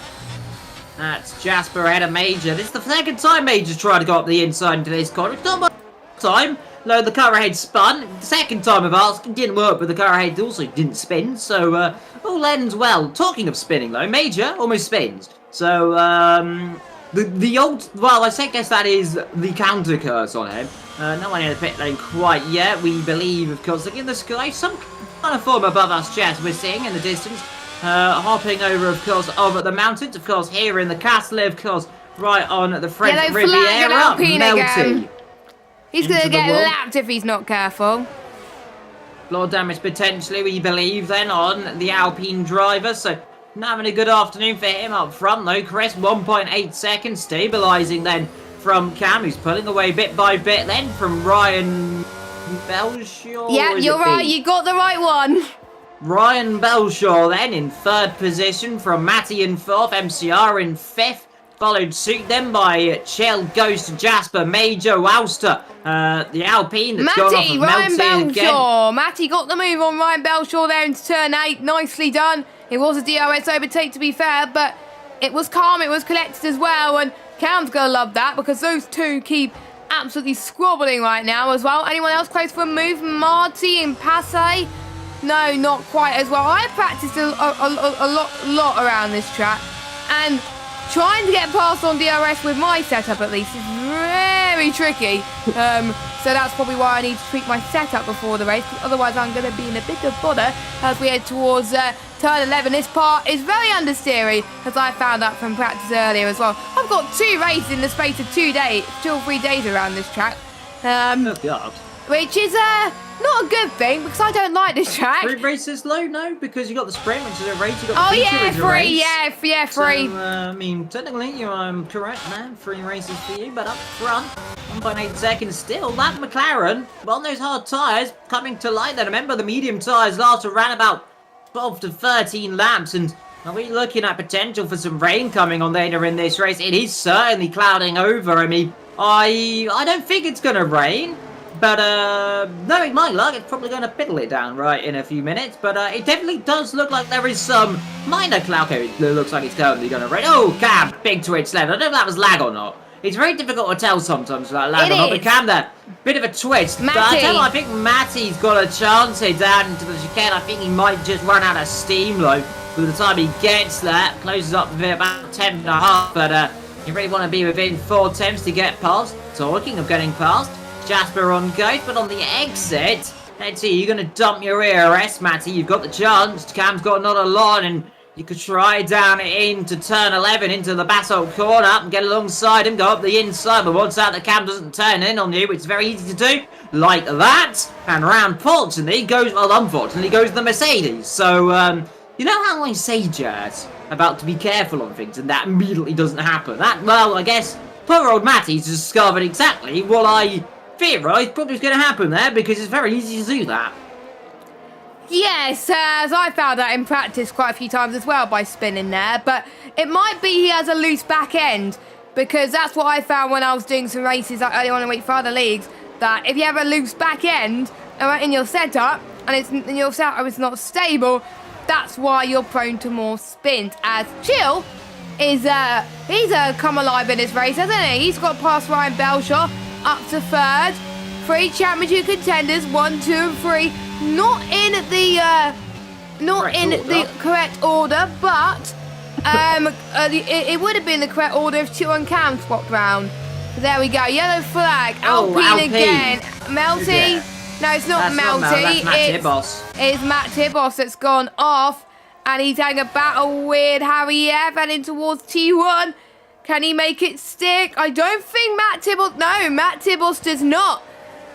A: That's Jasper ahead of Major. This is the second time Major's tried to go up the inside into this corner. It's not my time. No, the car ahead spun. The second time of ours didn't work, but the car ahead also didn't spin. So all ends well. Talking of spinning though, Major almost spins. So the old, well, I guess that is the counter curse on him. No one in the pit lane quite yet. We believe, of course, look in the sky, some kind of form above us, Jess, we're seeing in the distance. Hopping over, of course, over the mountains, of course, here in the castle, of course, right on the French Riviera. Melty.
B: He's going to get lapped if he's not careful.
A: Floor damage potentially, we believe, then, on the Alpine driver. So, not having a good afternoon for him up front, though. Chris, 1.8 seconds, stabilising then from Cam, who's pulling away bit by bit then from Ryan Belshaw.
B: Yeah, you're right. You got the right one.
A: Ryan Belshaw then in third position from Matty in fourth, MCR in fifth. Followed suit then by Chill, Ghost, Jasper, Major, Wowster, the Alpine that's gone off of
B: Ryan Belshaw.
A: Again.
B: Matty got the move on Ryan Belshaw there into turn 8. Nicely done. It was a DRS overtake to be fair, but it was calm, it was collected as well, and Cam's going to love that because those two keep absolutely squabbling right now as well. Anyone else close for a move? Marty and Passe? No, not quite as well. I practiced a lot around this track, and trying to get past on DRS with my setup at least is very tricky. So that's probably why I need to tweak my setup before the race, because otherwise I'm going to be in a bit of bother as we head towards turn 11. This part is very understeery, as I found out from practice earlier as well. I've got 2 races in the space of 2 or 3 days around this track.
A: Oh, God.
B: Which is not a good thing, because I don't like this track.
A: 3 races low? No, because you got the sprint, which is a race. You got the
B: Oh
A: feature,
B: yeah,
A: which is a
B: 3,
A: race.
B: yeah, 3.
A: So, I mean, technically, I'm correct, man. 3 races for you, but up front, 1.8 seconds still. That McLaren, on those hard tyres, coming to light then. Remember, the medium tyres last around about 12 to 13 laps, and are we looking at potential for some rain coming on later in this race? It is certainly clouding over. I mean, I don't think it's going to rain. But, knowing my luck, it's probably going to piddle it down right in a few minutes. But, it definitely does look like there is some minor cloud. Okay, it looks like it's totally going to rain. Oh, Cam, big twitch left. I don't know if that was lag or not. It's very difficult to tell sometimes about lag or not. But Cam there, bit of a twitch. I think Matty's got a chance here down into the chicane. I think he might just run out of steam, though. By the time he gets there, closes up with about 10.5. But, you really want to be within 4 attempts to get past. Talking of getting past. Jasper on ghost, but on the exit, let's see, you're going to dump your ERS, Matty. You've got the chance. Cam's got not a lot, and you could try down into turn 11, into the basalt corner, and get alongside him, go up the inside, but once out, the Cam doesn't turn in on you, which is very easy to do, like that, and round, unfortunately, goes the Mercedes. So, you know how I say, Jazz, about to be careful on things, and that immediately doesn't happen. Well, I guess, poor old Matty's discovered exactly what I theorised probably was going to happen there, because it's very easy to do that.
B: Yes, as I found out in practice quite a few times as well by spinning there, but it might be he has a loose back end, because that's what I found when I was doing some races like early on in week for other leagues, that if you have a loose back end in your setup, and your setup is not stable, that's why you're prone to more spins. As Chill is, he's come alive in this race, hasn't he? He's got past Ryan Belshaw, up to 3rd. 3 championship contenders, 1, 2, and 3. Not in the correct order, but it would have been the correct order if Chill and Cam swapped round. There we go. Yellow flag. Alpine again. Melty. No, it's not Melty.
A: That's Matt Tibbos.
B: It's Matt Tibbos that's gone off, and he's having a battle with Harry F. heading towards T1. Can he make it stick? I don't think Matt Tibbos does not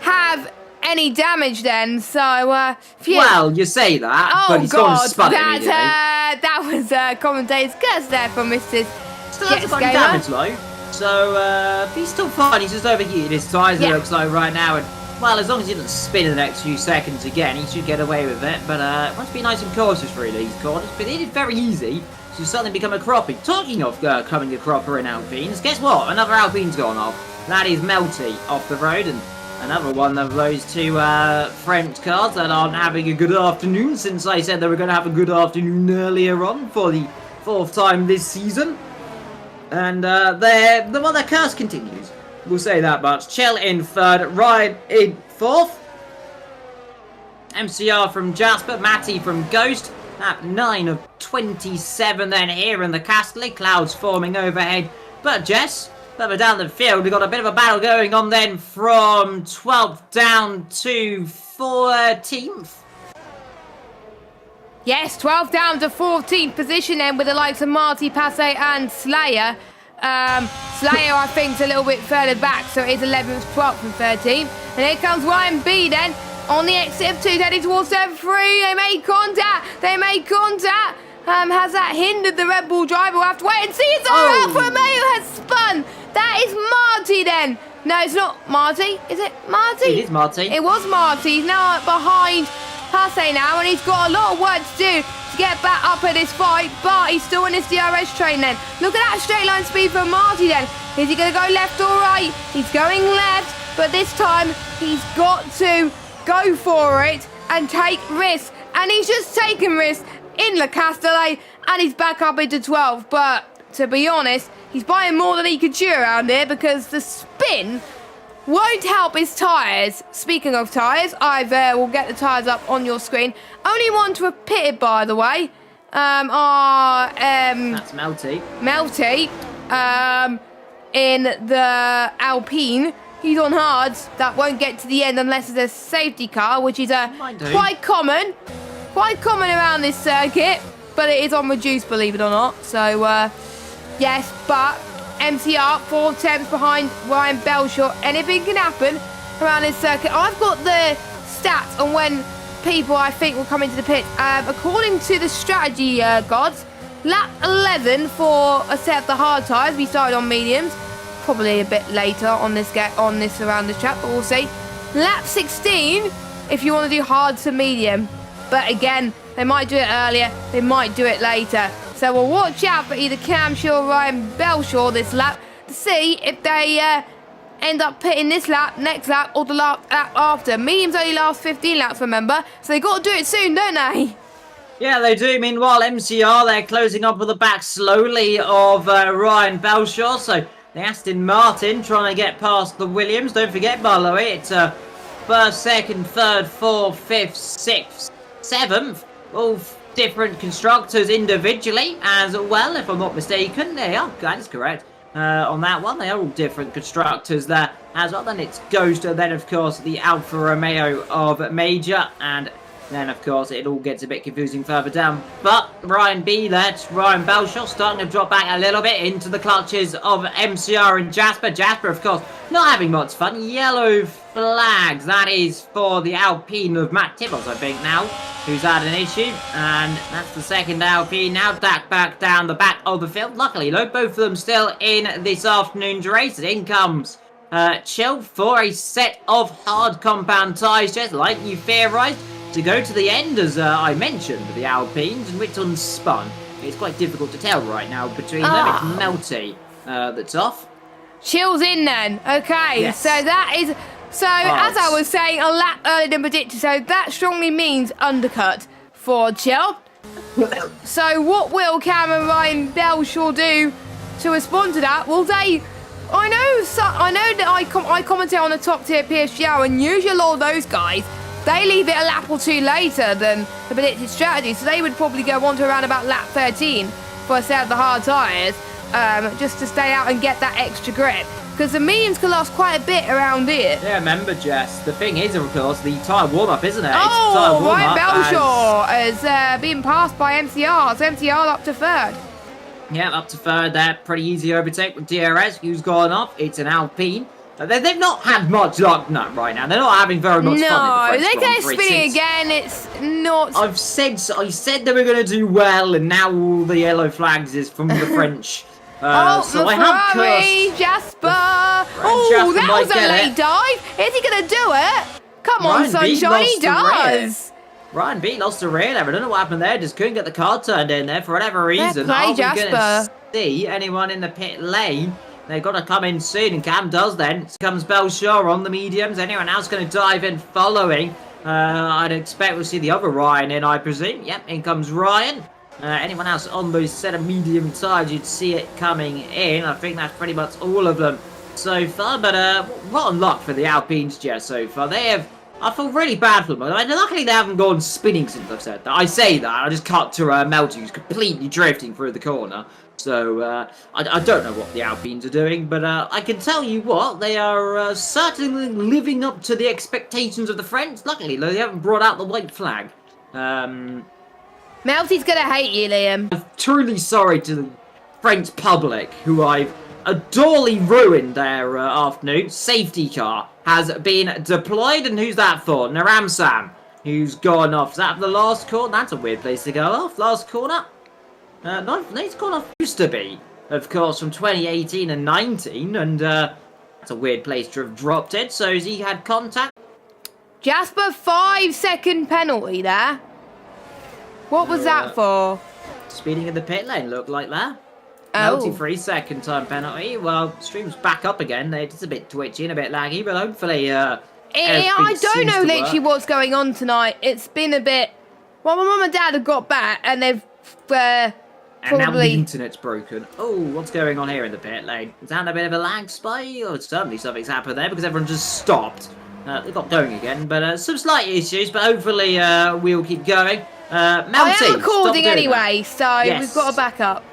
B: have any damage then, so, yeah.
A: Well, you say that, but he's gone spud immediately.
B: That was commentator's curse there from Mr.
A: Still has some damage, though. So, he's still fine. He's just overheated his tyres, it looks like, right now. And, well, as long as he doesn't spin in the next few seconds again, he should get away with it. But, it must be nice and cautious for these corners. But it is very easy to suddenly become a croppie. Talking of coming a cropper in Alpines, guess what? Another Alpine's gone off. That is Melty off the road, and another one of those 2 French cars that aren't having a good afternoon, since I said they were going to have a good afternoon earlier on for the 4th time this season. And their curse continues. We'll say that much. Chell in 3rd, Ryan in 4th. MCR from Jasper, Matty from Ghost. At 9 of 27 then here in the Castle. Clouds forming overhead. But Jess, further down the field, we've got a bit of a battle going on then from 12th down to 14th.
B: Yes, 12th down to 14th position then with the likes of Marty, Passe and Slayer. Slayer, I think, is a little bit further back, so it is 11th, 12th and 13th. And here comes Ryan B then. On the exit of 2, heading towards turn 3. They made contact. Has that hindered the Red Bull driver? We'll have to wait and see. It's Alfa Romeo has spun. That is Marty then. No, it's not Marty. Is it Marty?
A: It is Marty.
B: It was Marty. He's now behind Passe now, and he's got a lot of work to do to get back up at this fight, but he's still in his DRS train then. Look at that straight line speed for Marty then. Is he going to go left or right? He's going left, but this time he's got to go for it and take risks, and he's just taken risks in Le Castellet, and he's back up into 12. But to be honest, he's buying more than he could chew around here, because the spin won't help his tyres. Speaking of tyres, I will get the tyres up on your screen. Only one to have pitted, by the way.
A: That's Melty.
B: Melty. in the Alpine. He's on hards. That won't get to the end unless there's a safety car, which is quite common around this circuit. But it is on reduced, believe it or not. So, yes, but MCR 4 tenths behind Ryan Belshaw. Anything can happen around this circuit. I've got the stats on when people I think will come into the pit. According to the strategy gods, lap 11 for a set of the hard tyres. We started on mediums. Probably a bit later on this around this track, but we'll see. Lap 16 if you want to do hard to medium. But again, they might do it earlier, they might do it later. So we'll watch out for either Cam Shaw or Ryan Belshaw this lap to see if they end up pitting this lap, next lap, or the lap after. Mediums only last 15 laps, remember? So they got to do it soon, don't they?
A: Yeah, they do. Meanwhile, MCR, they're closing up with the back slowly of Ryan Belshaw. So the Aston Martin trying to get past the Williams. Don't forget, by the way, it's first, second, third, fourth, fifth, sixth, seventh. All different constructors individually as well, if I'm not mistaken. Yeah, that is correct. On that one, they are all different constructors there as well. Then it's Ghost, and then, of course, the Alfa Romeo of Major, and then, of course, it all gets a bit confusing further down. But Ryan Belshaw starting to drop back a little bit into the clutches of MCR and Jasper. Jasper, of course, not having much fun. Yellow flags. That is for the Alpine of Matt Tibbles, I think, now, who's had an issue. And that's the second Alpine now. Back down the back of the field. Luckily, though, both of them still in this afternoon's race. And in comes Chill for a set of hard compound tyres, just like you theorised, to go to the end, as I mentioned, the Alpines, and which one's spun. It's quite difficult to tell right now between them. It's Melty that's off.
B: Chill's in then. Okay,
A: yes.
B: So that is... So, as I was saying, a lap earlier than predicted, so that strongly means undercut for Chill. So what will Cam and Ryan Belshaw do to respond to that? Will they... I know that I commentate on the top tier PSGR, and usually a lot of those guys, they leave it a lap or two later than the predicted strategy, so they would probably go on to around about lap 13 for a set of the hard tyres, just to stay out and get that extra grip. Because the mediums can last quite a bit around here.
A: Yeah, remember, Jess, the thing is, of course, the tyre warm-up, isn't it?
B: Oh, Ryan Belshaw has been passed by MCR, so MCR up to third.
A: Yeah, up to third there. Pretty easy overtake with DRS, who's gone off. It's an Alpine. They've not had much luck right now. They're not having very much fun in the French Grand Prix.
B: They're spinning again. It's not...
A: I said they were going to do well, and now all the yellow flags is from the French.
B: So I have cursed Jasper. Oh, that was a late dive. Is he going to do it? Come on, Sunshine, he does.
A: Ryan B lost the rear there. I don't know what happened there. Just couldn't get the car turned in there for whatever reason.
B: Are we going to
A: see anyone in the pit lane? They've got to come in soon, and Cam does then. Comes Belshaw on the mediums. Anyone else going to dive in following? I'd expect we'll see the other Ryan in, I presume. Yep, in comes Ryan. Anyone else on those set of medium tyres, you'd see it coming in. I think that's pretty much all of them so far. But what a luck for the Alpines, Jess, so far. They have... I feel really bad for them. I mean, luckily they haven't gone spinning since I've said that. I say that, I just cut to Melty, who's completely drifting through the corner. So, I don't know what the Alpines are doing, but I can tell you what, they are certainly living up to the expectations of the French. Luckily, though, they haven't brought out the white flag.
B: Melty's gonna hate you, Liam.
A: I'm truly sorry to the French public, who I've adorably ruined their afternoon. Safety car has been deployed, and who's that for? Naram Sam, who's gone off. Is that the last corner? That's a weird place to go off. Last corner? Next corner used to be, of course, from 2018 and 19, and that's a weird place to have dropped it. So has he had contact?
B: Jasper, 5-second penalty there. What was that for?
A: Speeding in the pit lane, looked like that.
B: Oh.
A: 93-second time penalty. Well, stream's back up again. It's a bit twitchy and a bit laggy, but hopefully,
B: I don't know literally what's going on tonight. It's been a bit... Well, my mum and dad have got back, and they've
A: and now the internet's broken. Oh, what's going on here in the pit lane? Is that a bit of a lag spike? Oh, certainly something's happened there because everyone just stopped. They got going again, but some slight issues, but hopefully we'll keep going. Melty,
B: I am recording anyway, so yes. We've got to back up.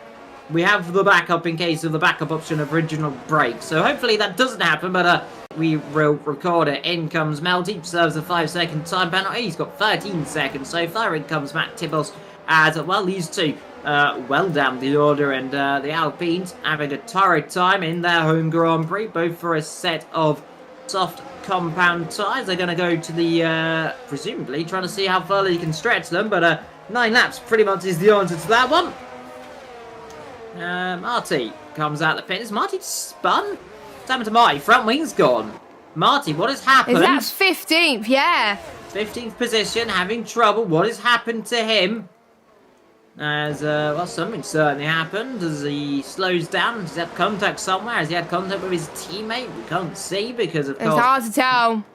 A: we have the backup in case of the backup option of original break. So hopefully that doesn't happen, but we will record it. In comes Melty, serves a 5-second time penalty. He's got 13 seconds so far. In comes Matt Tibbles as well. These two well down the order, and the Alpines having a torrid time in their home Grand Prix, both for a set of soft compound tyres. They're going to go to the, presumably, trying to see how far they can stretch them, but 9 laps pretty much is the answer to that one. Marty comes out the pit. Is Marty spun? What's happened to Marty? Front wing's gone. Marty, what has happened?
B: That's 15th, yeah.
A: 15th position, having trouble. What has happened to him? As, well, something certainly happened as he slows down. Has he had contact somewhere? Has he had contact with his teammate? We can't see because, of course,
B: It's hard to tell.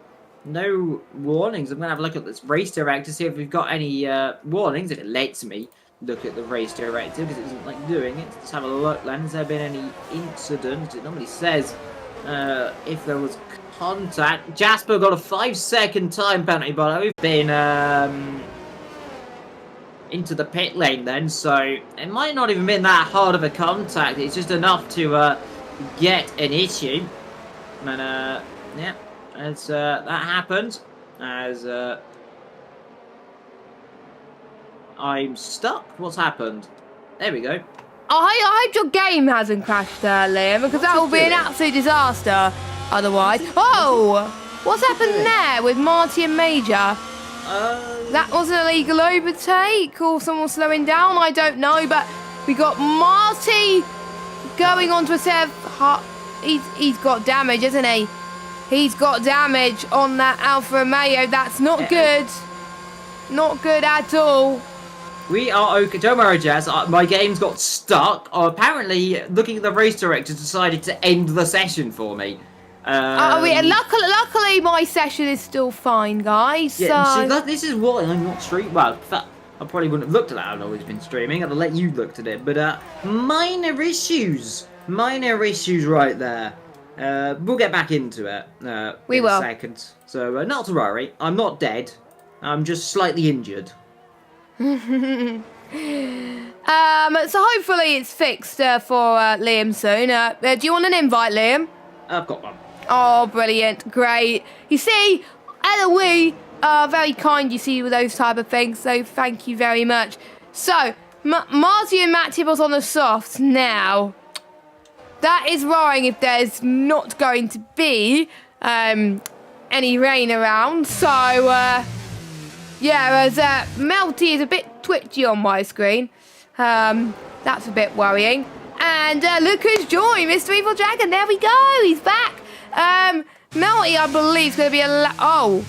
A: no warnings. I'm going to have a look at this race director to see if we've got any warnings, if it lets me look at the race director, because it doesn't like doing it. Let's have a look then. Has there been any incident? It normally says if there was contact. Jasper got a 5-second time penalty, but we've been into the pit lane then, so it might not even been that hard of a contact. It's just enough to get an issue. And yeah, as that happened, as I'm stuck. What's happened? There we go.
B: I hope your game hasn't crashed there, Liam, because that will be an absolute disaster otherwise. Oh! What's happened there with Marty and Major? That was an illegal overtake, or someone slowing down, I don't know, but we got Marty going on to a set of... He's got damage, isn't he? He's got damage on that Alfa Romeo. That's not good. Not good at all.
A: We are okay. Don't worry, Jazz. My game's got stuck. Apparently, looking at the race director decided to end the session for me.
B: Luckily, my session is still fine, guys.
A: Yeah,
B: so...
A: see, this is why I'm not streaming. Well, in fact, I probably wouldn't have looked at that. I've always been streaming. I'd let you look at it. But minor issues right there. We'll get back into it.
B: We will.
A: In a second. So not to worry. I'm not dead. I'm just slightly injured.
B: So hopefully it's fixed for Liam soon. Do you want an invite, Liam?
A: I've got one.
B: Oh, brilliant. Great. You see, Eloise are very kind, you see, with those type of things, so thank you very much. So, Marty and Matt Tibbles on the softs now. That is worrying if there's not going to be any rain around. So, yeah, as Melty is a bit twitchy on my screen. That's a bit worrying. And look who's joined, Mr. Evil Dragon. There we go. He's back. Melty, I believe, is going to be a... Oh.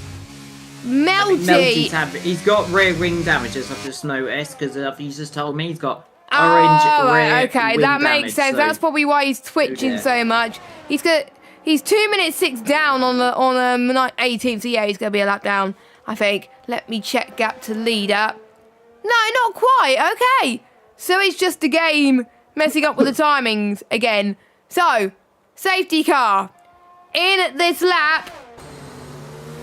B: Melty.
A: He's got rear wing damages, I've just noticed, because he's just told me he's got orange rear
B: okay,
A: wing
B: that
A: damage,
B: makes sense.
A: So...
B: That's probably why he's twitching so much. He's 2 minutes 6 down on the 18th, so yeah, he's going to be a lap down, I think. Let me check gap to leader. No, not quite. Okay. So it's just the game messing up with the timings again. So, safety car in this lap,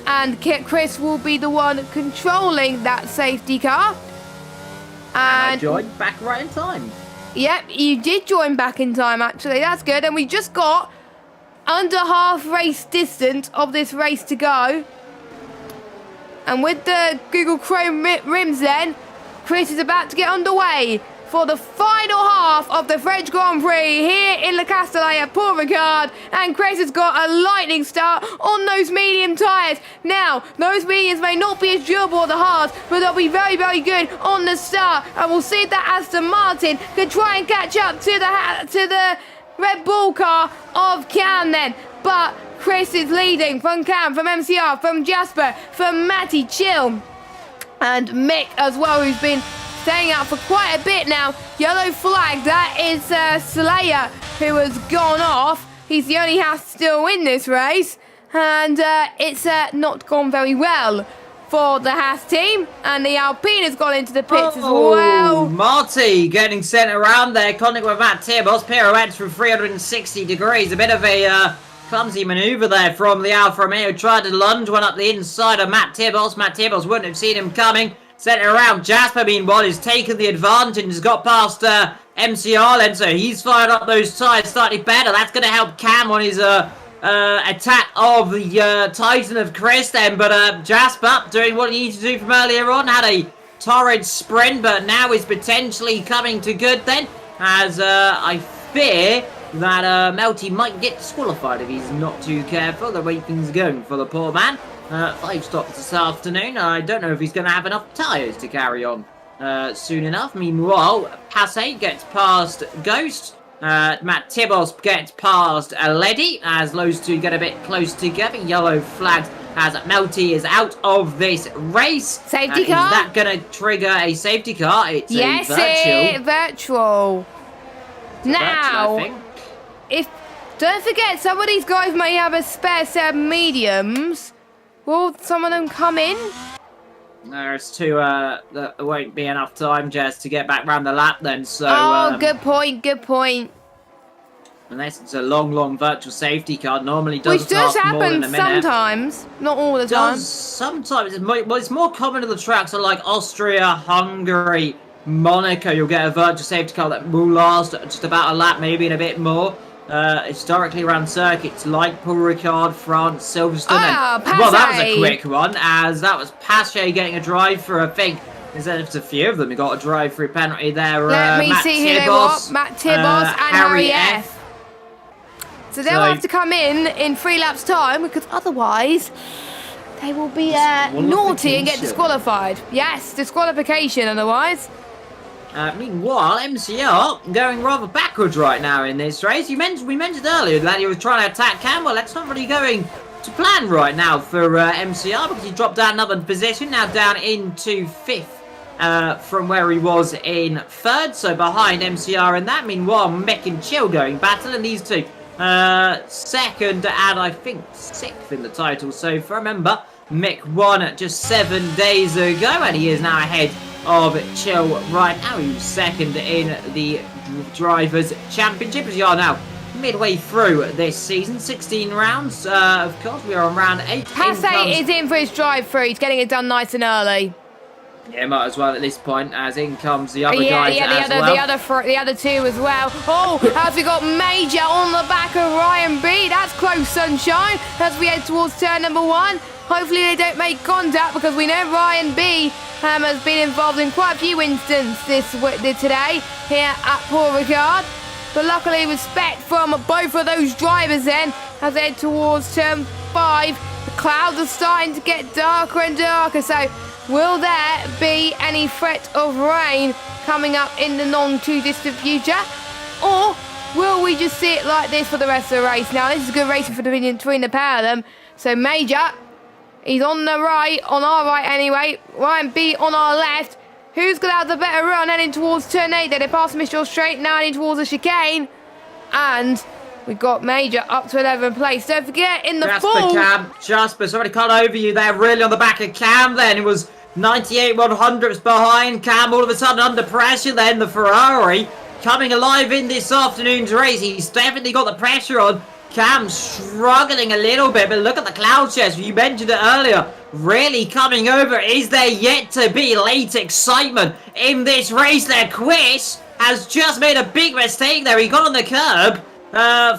B: and Chris will be the one controlling that safety car.
A: And I joined back right in time.
B: Yep, you did join back in time, actually. That's good. And we just got under half race distance of this race to go. And with the Google Chrome rims then, Chris is about to get underway for the final half of the French Grand Prix here in Le Castellet at Paul Ricard. And Chris has got a lightning start on those medium tyres. Now, those mediums may not be as durable as the hards, but they'll be very, very good on the start. And we'll see that Aston Martin can try and catch up to the Red Bull car of Cam then. But Chris is leading from Cam, from MCR, from Jasper, from Matty Chill, and Mick as well, who's been staying out for quite a bit now. Yellow flag, that is Slayer, who has gone off. He's the only house still in this race, and it's not gone very well for the Haas team, and the Alpine has gone into the pits as well.
A: Marty getting sent around there, contact with Matt Tibbles, pirouettes from 360 degrees, a bit of a clumsy manoeuvre there from the Alfa Romeo, tried to lunge one up the inside of Matt Tibbles. Matt Tibbles wouldn't have seen him coming. Sent it around. Jasper, meanwhile, has taken the advantage and has got past MCR then, so he's fired up those tyres slightly better. That's going to help Cam on his attack of the Titan of Chris then, but Jasper doing what he needed to do from earlier on, had a torrid sprint, but now is potentially coming to good then, as I fear that Melty might get disqualified if he's not too careful, the way things are going for the poor man. 5 stops this afternoon. I don't know if he's going to have enough tyres to carry on soon enough. Meanwhile, Passe gets past Ghost. Matt Tibos gets past Leddy as those two get a bit close together. Yellow flags as Melty is out of this race.
B: Safety car?
A: Is that going to trigger a safety car? It's
B: yes,
A: a virtual.
B: Virtual. Now,
A: Virtual, I think.
B: Don't forget, some of these guys may have a spare set of mediums. Will some of them come in?
A: There's two, there won't be enough time, Jess, to get back round the lap then, so...
B: good point, good point.
A: Unless it's a long virtual safety car, normally doesn't
B: Which does
A: last more than
B: happen
A: a minute.
B: sometimes, not all the time.
A: Sometimes. It's more common to the tracks of like Austria, Hungary, Monaco. You'll get a virtual safety car that will last just about a lap, maybe and a bit more. Historically around circuits like Paul Ricard, France, Silverstone. Well, that was a quick one, as that was Pache getting a drive for, I think, instead of a few of them, he got a drive-through penalty there.
B: Let me
A: Matt
B: see who
A: Tibos,
B: they were. Matt Tibos and Harry F. So they'll have to come in 3 laps' time, because otherwise they will be naughty and get disqualified. Yes, disqualification otherwise.
A: Meanwhile, MCR going rather backwards right now in this race. We mentioned earlier that he was trying to attack Cam. Well, that's not really going to plan right now for MCR, because he dropped down another position, now down into 5th from where he was in 3rd, so behind MCR in that. Meanwhile, Mick and Chill going battle, and these two 2nd and I think 6th in the title. So if I remember, Mick won just 7 days ago, and he is now ahead of Chill right now. He was 2nd in the Drivers' Championship, as you are now midway through this season. 16 rounds, of course, we are on round 8.
B: Passe is in for his drive-through. He's getting it done nice and early.
A: Yeah, might as well at this point, as in comes the other guys
B: the other two as well. Oh, as we got Major on the back of Ryan B. That's close, sunshine, as we head towards turn number 1. Hopefully they don't make contact, because we know Ryan B has been involved in quite a few instances today here at Paul Ricard. But luckily, respect from both of those drivers then as they head towards turn 5. The clouds are starting to get darker and darker, so will there be any threat of rain coming up in the non-too-distant future? Or will we just see it like this for the rest of the race? Now, this is good racing between the pair of them. So Major, he's on the right, on our right anyway. Ryan B on our left. Who's going to have the better run heading towards turn 8? They passed Mistral straight, now heading towards the chicane. And we've got Major up to 11th place. Don't forget, in the fall...
A: Jasper, somebody cut over you there, really on the back of Cam then. It was 98 100ths behind Cam, all of a sudden under pressure then. The Ferrari coming alive in this afternoon's race. He's definitely got the pressure on. Cam struggling a little bit, but look at the cloud chest. You mentioned it earlier. Really coming over. Is there yet to be late excitement in this race there? Quiz has just made a big mistake there. He got on the curb.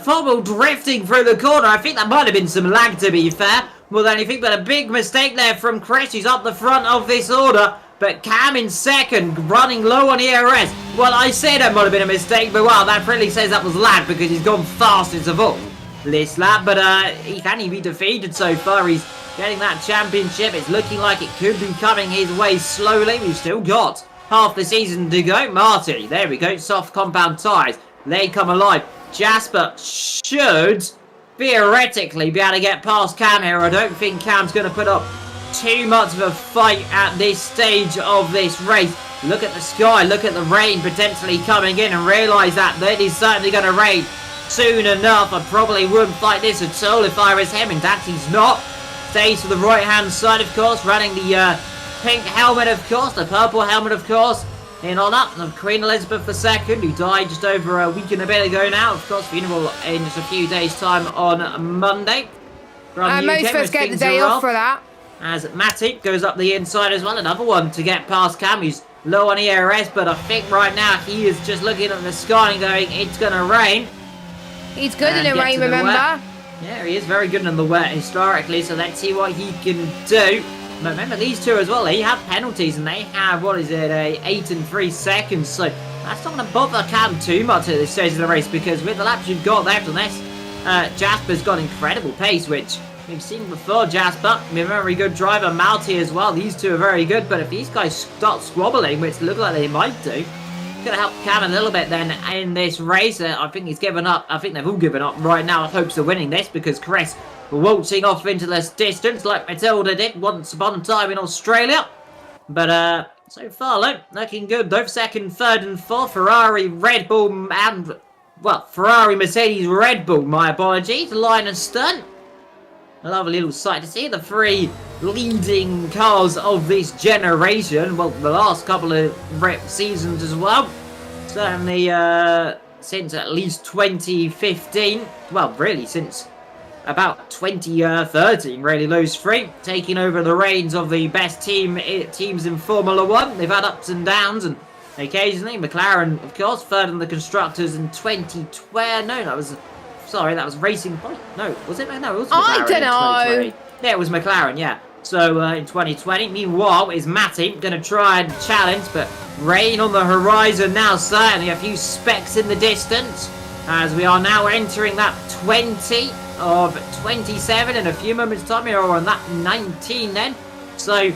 A: Fumble drifting through the corner. I think that might have been some lag, to be fair, more than anything, but a big mistake there from Chris. He's up the front of this order. But Cam in 2nd, running low on ERS. Well, I said that might have been a mistake, but wow, that really says that was lag, because he's gone fast into full this lap. But he can't be defeated so far. He's getting that championship. It's looking like it could be coming his way slowly. We've still got half the season to go. Marty, there we go. Soft compound tyres. They come alive. Jasper should theoretically be able to get past Cam here. I don't think Cam's going to put up too much of a fight at this stage of this race. Look at the sky, look at the rain potentially coming in, and realise that it is certainly going to rain soon enough. I probably wouldn't fight this at all if I was him. In fact, he's not. Stays to the right hand side, of course, running the pink helmet, of course, the purple helmet, of course, in honour of Queen Elizabeth II, who died just over a week and a bit ago now. Of course, funeral in just a few days' time on Monday.
B: Most of us get the day off for that.
A: As Matty goes up the inside as well. Another one to get past Cam. He's low on ERS, but I think right now he is just looking at the sky and going, it's going to rain.
B: He's good in the rain, remember?
A: Yeah, he is very good in the wet historically, so let's see what he can do. But remember, these two as well, they have penalties, and they have, what is it, 8 and 3 seconds, so that's not going to bother Cam too much at this stage of the race, because with the laps you've got left on this, Jasper's got incredible pace, which we've seen before. Jasper, a very good driver, Malty as well, these two are very good, but if these guys start squabbling, which look like they might do, it's going to help Cam a little bit then in this race. I think he's given up. I think they've all given up right now in hopes of winning this, because Chris waltzing off into this distance like Matilda did once upon a time in Australia. But so far, looking good. Both second, third and fourth. Ferrari, Red Bull, and, well, Ferrari, Mercedes, Red Bull, my apologies. Line and stern. A lovely little sight to see. The three leading cars of this generation. Well, the last couple of seasons as well. Certainly since at least 2015. Well, really since about 2013, really, those three taking over the reins of the best teams in Formula 1. They've had ups and downs, and occasionally McLaren, of course, third in the constructors in 2012. No, that was... Sorry, that was Racing Point. No, was it? No, it was McLaren.
B: I don't know.
A: Yeah, it was McLaren, yeah. So, in 2020, meanwhile, is Matty going to try and challenge, but rain on the horizon now, certainly a few specks in the distance, as we are now entering that 20 of 27 in a few moments' time. We are on that 19 then. So,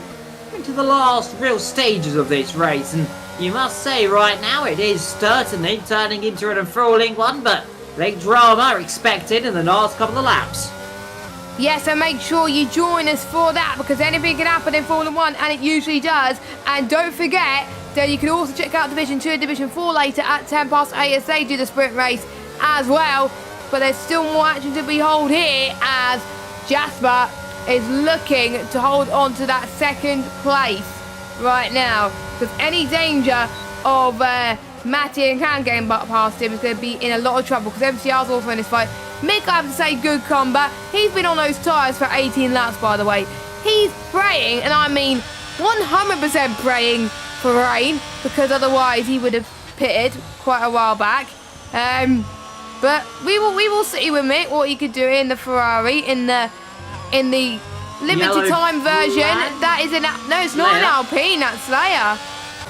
A: into the last real stages of this race, and you must say right now it is certainly turning into an enthralling one, but big drama expected in the last couple of laps.
B: Yes, and make sure you join us for that, because anything can happen in Formula 1, and it usually does. And don't forget that you can also check out Division 2 and Division 4 later at 10 past 8 as they do the sprint race as well. But there's still more action to behold here, as Jasper is looking to hold on to that second place right now. Because any danger of Matty and Cam getting past him is going to be in a lot of trouble, because MCR's also in this fight. Mick, I have to say, good combat. He's been on those tyres for 18 laps, by the way. He's praying, and I mean 100% praying for rain, because otherwise he would have pitted quite a while back. But we will see with Mick what he could do in the Ferrari, in the limited time version. That is no, it's not an Alpine, that's Slayer.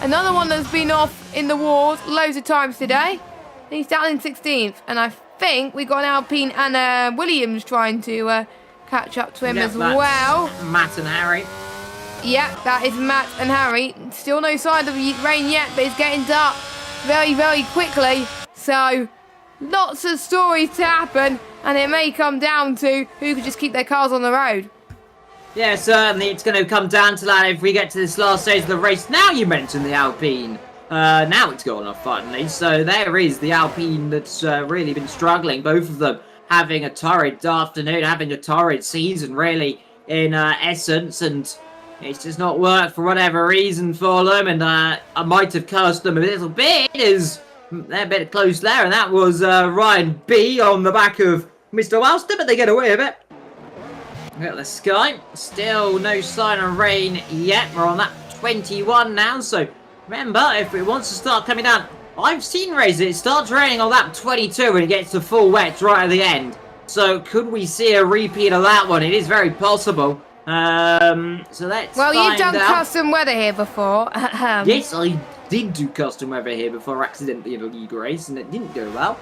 B: Another one that's been off in the wars loads of times today. He's down in 16th, and I think we got an Alpine and Williams trying to catch up to him as well.
A: Matt and Harry.
B: Yeah, that is Matt and Harry. Still no sign of rain yet, but it's getting dark very, very quickly. So, lots of stories to happen, and it may come down to who could just keep their cars on the road.
A: Yeah, certainly it's going to come down to that if we get to this last stage of the race. Now you mentioned the Alpine. Now it's gone off finally. So there is the Alpine that's really been struggling. Both of them having a torrid afternoon, having a torrid season really in essence. And it's just not worked for whatever reason for them. And I might have cursed them a little bit as they're a bit close there. And that was Ryan B on the back of Mr. Walster, but they get away with it. Look at the sky. Still no sign of rain yet. We're on that 21 now. So remember, if it wants to start coming down, I've seen races. It starts raining on lap 22 and it gets to full wet right at the end. So could we see a repeat of that one? It is very possible. So let's
B: Well,
A: find
B: you've done
A: out.
B: custom weather here before.
A: Yes, I did do custom weather here before accidentally in a league race, and it didn't go well.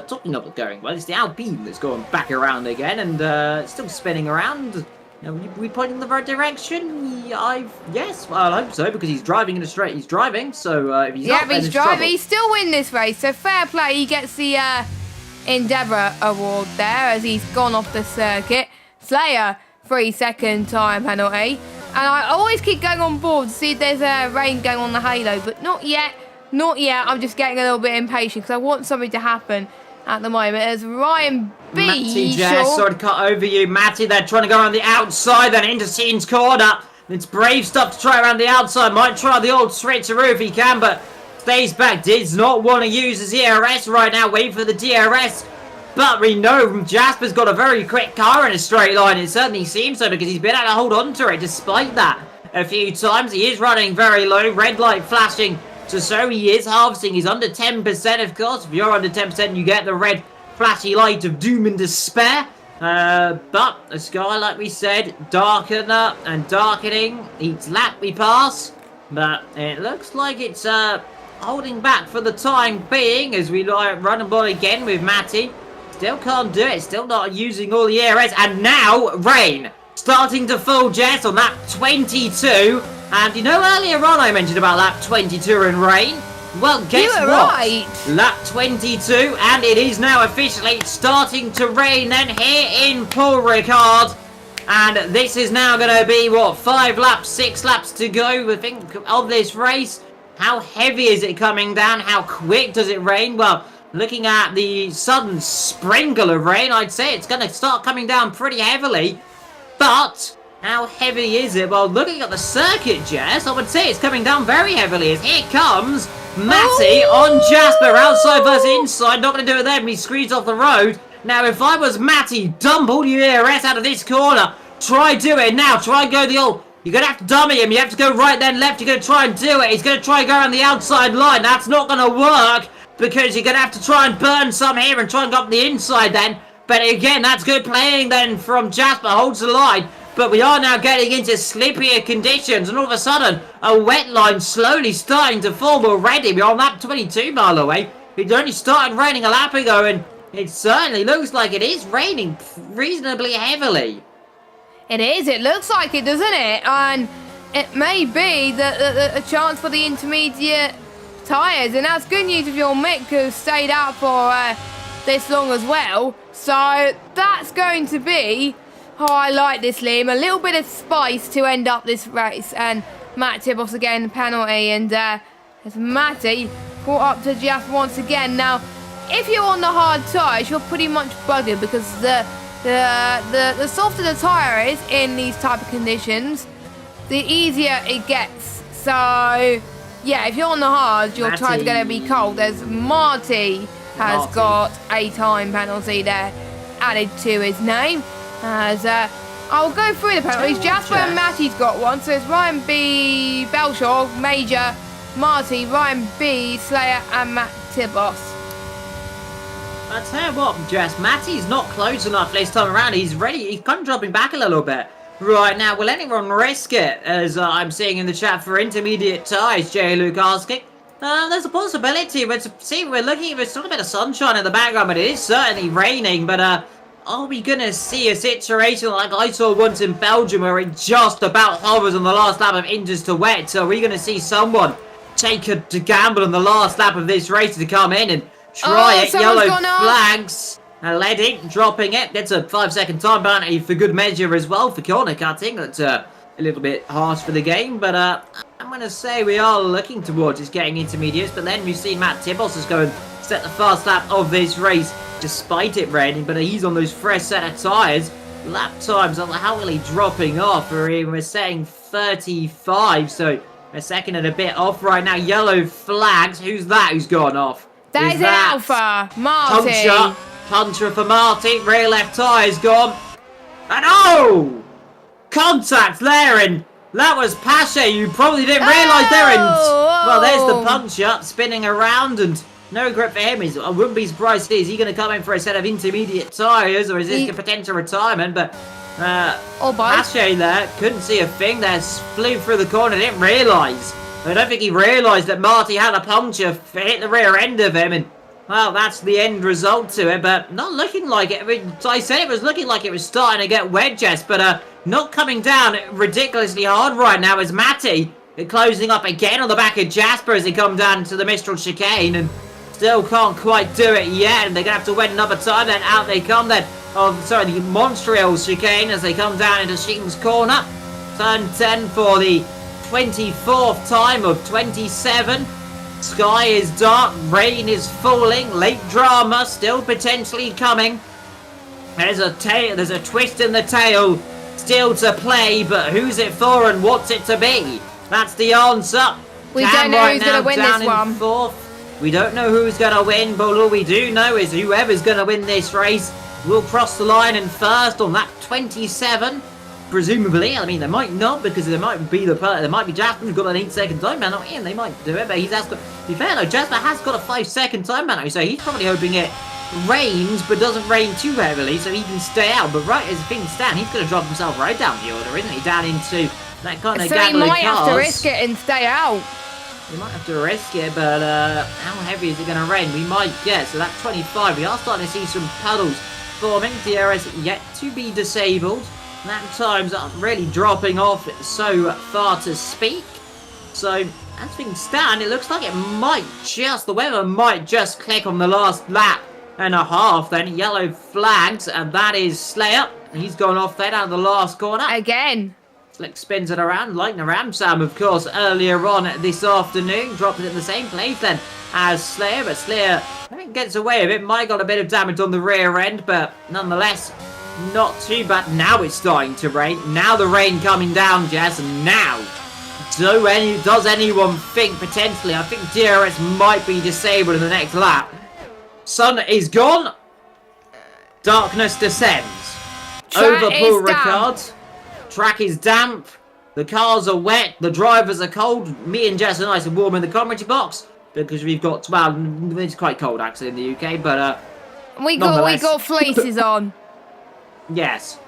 A: Talking of it going well, it's the Alpine that's going back around again, and still spinning around. Now, we pointing in the right direction? Yes, well, I hope so, because he's driving in a straight. He's driving, so if he's not,
B: he's driving. He still win this race, so fair play. He gets the Endeavour Award there as he's gone off the circuit. Slayer, 3-second time penalty. And I always keep going on board to see if there's rain going on the halo, but not yet. Not yet. I'm just getting a little bit impatient because I want something to happen at the moment. As Ryan B.
A: Matty just sort of cut over you. Matty, they're trying to go around the outside, then into Scene's corner. It's brave stuff to try around the outside. Might try the old switcheroo if he can, but stays back. Does not want to use his ERS right now. Wait for the DRS. But we know Jasper's got a very quick car in a straight line. It certainly seems so because he's been able to hold on to it despite that. a few times. He is running very low. Red light flashing. So he is harvesting. He's under 10%, of course. If you're under 10%, you get the red flashy light of doom and despair. But the sky, like we said, darkener and darkening. Each lap we pass. But it looks like it's holding back for the time being as we run and ball again with Matty. Still can't do it. Still not using all the ERS. And now, rain. Starting to fall, Jess, on lap 22. And you know, earlier on I mentioned about lap 22 and rain. Well, guess what?
B: Right.
A: Lap 22, and it is now officially starting to rain then here in Paul Ricard. And this is now going to be, what, 5 laps, 6 laps to go, I think, of this race. How heavy is it coming down? How quick does it rain? Well, looking at the sudden sprinkle of rain, I'd say it's going to start coming down pretty heavily. But how heavy is it? Well, looking at the circuit, Jess, I would say it's coming down very heavily. As here comes Matty on Jasper, outside versus inside. Not going to do it there, but he squeezed off the road. Now, if I was Matty, dump all your ERS out of this corner. Try do it now. Try and go the old... You're going to have to dummy him. You have to go right then left. You're going to try and do it. He's going to try and go around the outside line. That's not going to work because you're going to have to try and burn some here and try and go up the inside then. But again, that's good playing then from Jasper. Holds the line. But we are now getting into slippier conditions. And all of a sudden, a wet line slowly starting to form already. We're on lap 22, by the way. It only started raining a lap ago. And it certainly looks like it is raining reasonably heavily.
B: It is. It looks like it, doesn't it? And it may be a chance for the intermediate tyres. And that's good news if your Mick has stayed out for this long as well. So that's going to be... Oh, I like this, Liam. A little bit of spice to end up this race. And Matt Tibos again, penalty. And as Matty brought up to Jeff once again. Now, if you're on the hard tyres, you're pretty much buggered because the softer the tyre is in these type of conditions, the easier it gets. So, yeah, if you're on the hard, your tyre's going to be cold. As Marty has got a time penalty there added to his name. As I'll go through the penalties. Jasper and Matty's got one. So it's Ryan B, Belshaw, Major, Marty, Ryan B, Slayer, and Matt Tibos.
A: I tell you what, Jess, Matty's not close enough this time around. He's ready. He's kind of dropping back a little bit. Right now, will anyone risk it? As I'm seeing in the chat for intermediate ties, Jay Luke asking. There's a possibility, but see, we're looking, there's still a bit of sunshine in the background, but it is certainly raining. But are we going to see a situation like I saw once in Belgium where it just about hovers on the last lap of inches to wet? So are we going to see someone take a gamble on the last lap of this race to come in and try it? Yellow flags. Ledy dropping it. That's a 5-second time penalty for good measure as well for corner cutting. That's a little bit harsh for the game, but I'm going to say we are looking towards just getting intermediates. But then we've seen Matt Tibos is going to set the fast lap of this race despite it raining, but he's on those fresh set of tyres. Lap times are howly dropping off. We're setting 35, so a second and a bit off right now. Yellow flags. Who's that who's gone off?
B: That is an Alpha. Marty.
A: Puncher for Marty. Rear left tyre's gone. And oh! Contact there, and that was Pasha. You probably didn't realise there. And well, there's the puncher spinning around, and no grip for him. I wouldn't be surprised. Is he going to come in for a set of intermediate tyres, or is this a potential retirement? But Pasha there couldn't see a thing there. Flew through the corner. Didn't realise. I don't think he realised that Marty had a puncture hit the rear end of him, and well, that's the end result to it, but not looking like it. I mean, I said it was looking like it was starting to get wet, Jess, but not coming down ridiculously hard right now as Matty closing up again on the back of Jasper as they come down to the Mistral chicane, and still can't quite do it yet, and they're going to have to wait another time. Then out they come then, the Montreal chicane as they come down into Sheeton's corner. Turn 10 for the 24th time of 27. Sky is dark, rain is falling, late drama still potentially coming. There's a twist in the tail still to play, but who's it for and what's it to be? That's the answer.
B: We don't know who's going to win this one.
A: Fourth. We don't know who's going to win, but all we do know is whoever's going to win this race will cross the line in first on lap 27. presumably. I mean, they might not, because there might be Jasper who's got an 8-second time penalty, and they might do it, but he's has got, to be fair though, Jasper has got a 5-second time penalty, so he's probably hoping it rains, but doesn't rain too heavily, so he can stay out. But right as things stand, he's going to drop himself right down the order, isn't he? Down into that kind of
B: So
A: gaggle
B: he
A: of
B: might have to
A: cars.
B: risk it and stay out.
A: We might have to risk it, but how heavy is it going to rain? We might get, so that's 25. We are starting to see some puddles forming. DRS yet to be disabled. Lap times are really dropping off so far to speak. So, as things stand, it looks like the weather might just click on the last lap and a half then. Yellow flags, and that is Slayer. He's gone off there down the last corner.
B: Again.
A: Slick spins it around, like the Ramsam, of course, earlier on this afternoon. Dropped it in the same place then as Slayer, but Slayer, I think, gets away with it. Might got a bit of damage on the rear end, but nonetheless, not too bad. Now it's starting to rain. Now the rain coming down, Jess, and now does anyone think potentially? I think DRS might be disabled in the next lap. Sun is gone. Darkness descends. Over Paul Ricard. Track is damp. The cars are wet. The drivers are cold. Me and Jess are nice and warm in the commentary box because we've got, well, it's quite cold actually in the UK, but
B: we got fleeces on.
A: Yes.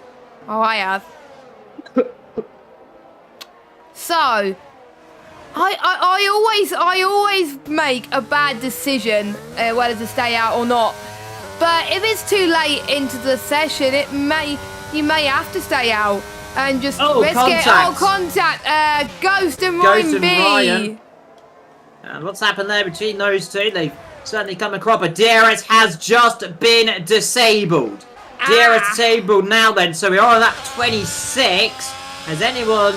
B: Oh, I have. So, I always make a bad decision whether to stay out or not. But if it's too late into the session, you may have to stay out and just risk it. Oh, contact! Ghost and Ryan B.
A: And what's happened there between those two? They've certainly come across, but DRS has just been disabled. DRS disabled now then, so we're on that 26. Has anyone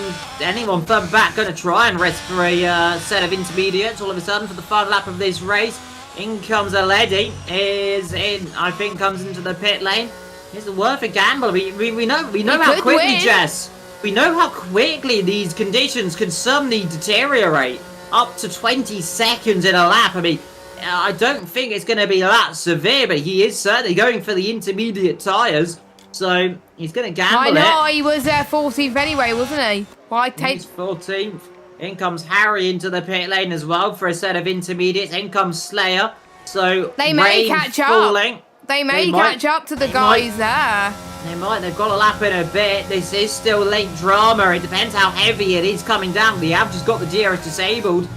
A: further back going to try and risk for a set of intermediates all of a sudden for the final lap of this race? In comes a lady, I think comes into the pit lane. Is it worth a gamble? We know how quickly, Jess. We know how quickly these conditions can suddenly deteriorate. Up to 20 seconds in a lap. I mean, I don't think it's going to be that severe, but he is certainly going for the intermediate tyres. So, he's going to gamble
B: it. He was 14th anyway, wasn't he? Why take...
A: He's 14th. In comes Harry into the pit lane as well for a set of intermediates. In comes Slayer. So,
B: they may catch up. They may catch up to the guys there.
A: They might. They've got a lap in a bit. This is still late drama. It depends how heavy it is coming down. We have just got the DRS disabled.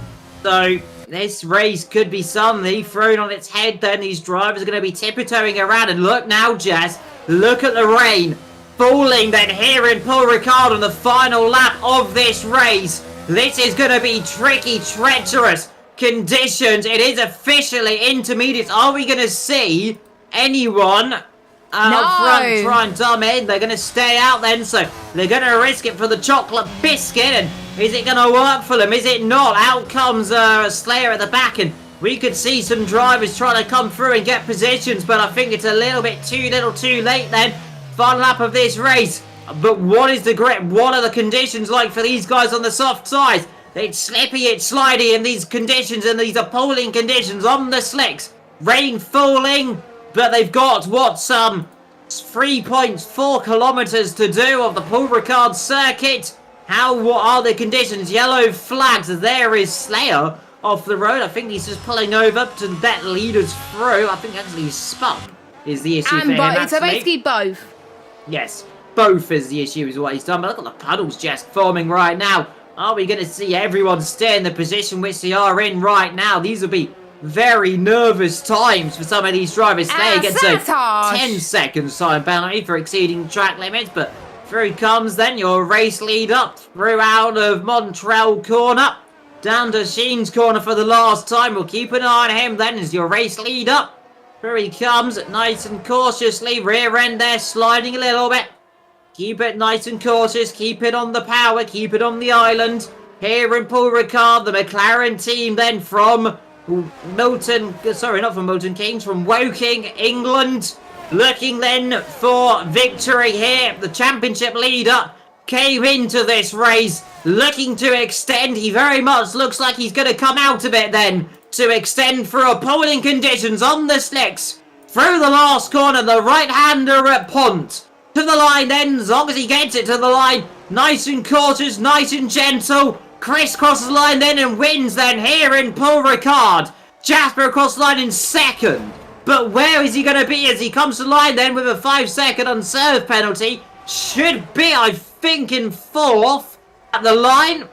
A: So, this race could be suddenly thrown on its head then. These drivers are going to be tiptoeing around. And look now, Jess. Look at the rain falling then here in Paul Ricard on the final lap of this race. This is going to be tricky, treacherous conditions. It is officially intermediates. Are we going to see anyone up front try and dumb in? They're going to stay out then, so they're going to risk it for the chocolate biscuit. And is it going to work for them? Is it not? Out comes Slayer at the back, and we could see some drivers trying to come through and get positions, but I think it's a little bit too late then. Final lap of this race. But what is the grip? What are the conditions like for these guys on the soft side? It's slippy, it's slidey in these conditions, and these appalling conditions on the slicks. Rain falling, but they've got, some 3.4 kilometers to do of the Paul Ricard circuit. What are the conditions? Yellow flags. There is Slayer off the road. I think he's just pulling over to let leaders through. I think actually he's spun is the issue for him,
B: so basically both.
A: Yes, both is the issue is what he's done. But look at the puddles just forming right now. Are we going to see everyone stay in the position which they are in right now? These will be very nervous times for some of these drivers. Slayer gets a 10 seconds time penalty for exceeding track limits, but through comes then your race lead up through out of Montreal corner. Down to Sheen's corner for the last time. We'll keep an eye on him then as your race lead up. Here he comes, nice and cautiously. Rear end there, sliding a little bit. Keep it nice and cautious. Keep it on the power. Keep it on the island. Here in Paul Ricard, the McLaren team then from Milton. Sorry, not from Milton Keynes, from Woking, England. Looking then for victory here. The championship leader came into this race looking to extend. He very much looks like he's going to come out of it then to extend for appalling conditions on the slicks. Through the last corner, the right-hander at Pont. to the line then, as long as he gets it to the line. Nice and cautious, nice and gentle. Chris crosses the line then and wins then here in Paul Ricard. Jasper across the line in second. But where is he going to be as he comes to the line then with a 5-second unserved penalty? Should be, I think, in fourth at the line.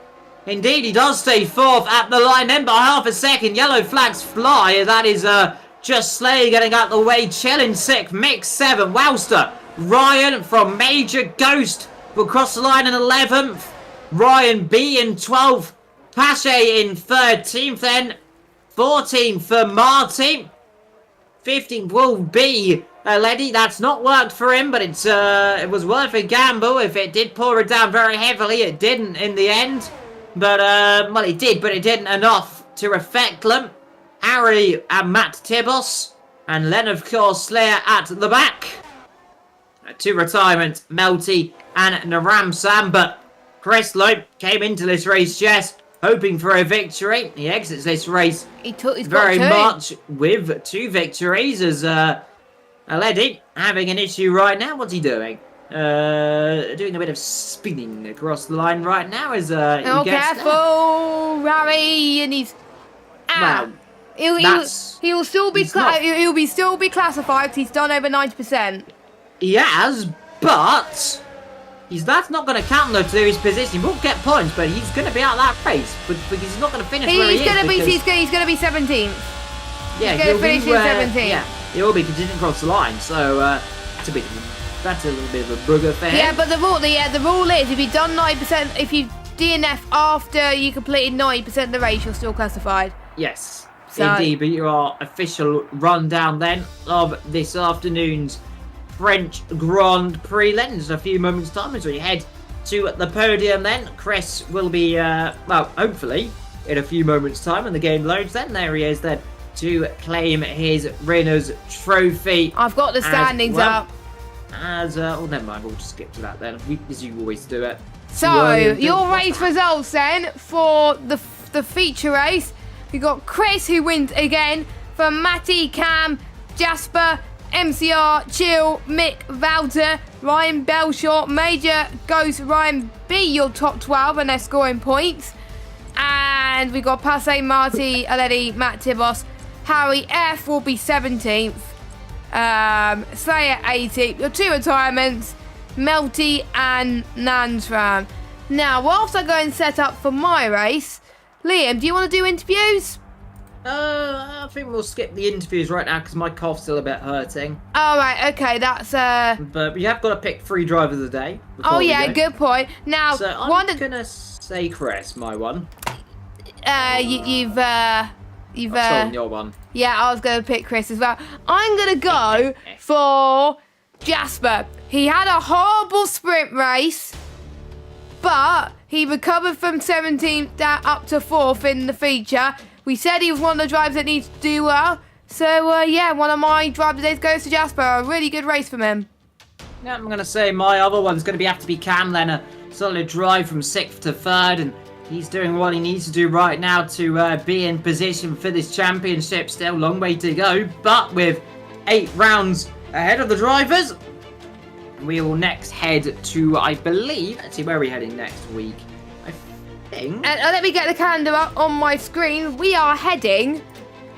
A: Indeed, he does stay fourth at the line then by half a second. Yellow flags fly. That is just Slay getting out the way. Chill in sixth, Mix 7th. Wowster. Ryan from Major Ghost will cross the line in 11th. Ryan B in 12th. Pache in 13th then. 14th for Marty. 15th will be Leddy. That's not worked for him, but it was worth a gamble. If it did pour it down very heavily, it didn't in the end. But, well, it did, but it didn't enough to affect them. Harry and Matt Tibos. And then, of course, Slayer at the back. To retirement, Melty and Naramsam. But Chris Lope came into this race just hoping for a victory. He exits this race very much with 2 victories as Leddy having an issue right now. What's he doing? Doing a bit of spinning across the line right now as
B: oh, careful, Harry, and he's
A: well,
B: he'll still be still be classified. He's done over 90%.
A: He has, but that's not going to count though to his position. He won't get points, but he's going to be out of that race. But because he's not going to finish where he is.
B: He's going to be 17th.
A: Yeah,
B: he'll finish in 17th.
A: Yeah, he will be because he didn't cross the line. So that's a little bit of a bugger for him.
B: Yeah, but the rule is if you've done 90%, if you DNF after you completed 90% of the race, you're still classified.
A: Yes, indeed. But your official rundown then of this afternoon's French Grand Prix lens a few moments time as we head to the podium then. Chris will be well, hopefully in a few moments time when the game loads then. There he is then to claim his winner's trophy.
B: I've got the standings up.
A: Oh, never mind, we'll just skip to that then, as you always do it.
B: So, your race results then for the feature race. We got Chris who wins again for Matty, Cam, Jasper, MCR, Chill, Mick, Valter, Ryan Belshaw, Major, Ghost, Ryan B, your top 12 and they're scoring points. And we got Passe, Marty, Aledi, Matt Tibos, Harry F will be 17th. Slayer 18th. Your 2 retirements, Melty and Nansram. Now, whilst I go and set up for my race, Liam, do you want to do interviews?
A: I think we'll skip the interviews right now because my cough's still a bit hurting.
B: All right, okay, that's
A: But you have got to pick 3 drivers a day.
B: Oh yeah, good point. Now,
A: so I'm gonna say Chris, my one.
B: You've
A: I've stolen your one.
B: Yeah, I was gonna pick Chris as well. I'm gonna go for Jasper. He had a horrible sprint race, but he recovered from 17th up to 4th in the feature. We said he was one of the drivers that needs to do well. So, yeah, one of my drive days goes to Jasper. A really good race from him.
A: Yeah, I'm going to say my other one's going to have to be Cam then. A solid drive from 6th to 3rd. And he's doing what he needs to do right now to be in position for this championship. Still a long way to go. But with 8 rounds ahead of the drivers, we will next head to, I believe... Let's see, where are we heading next week? And
B: let me get the calendar up on my screen. We are heading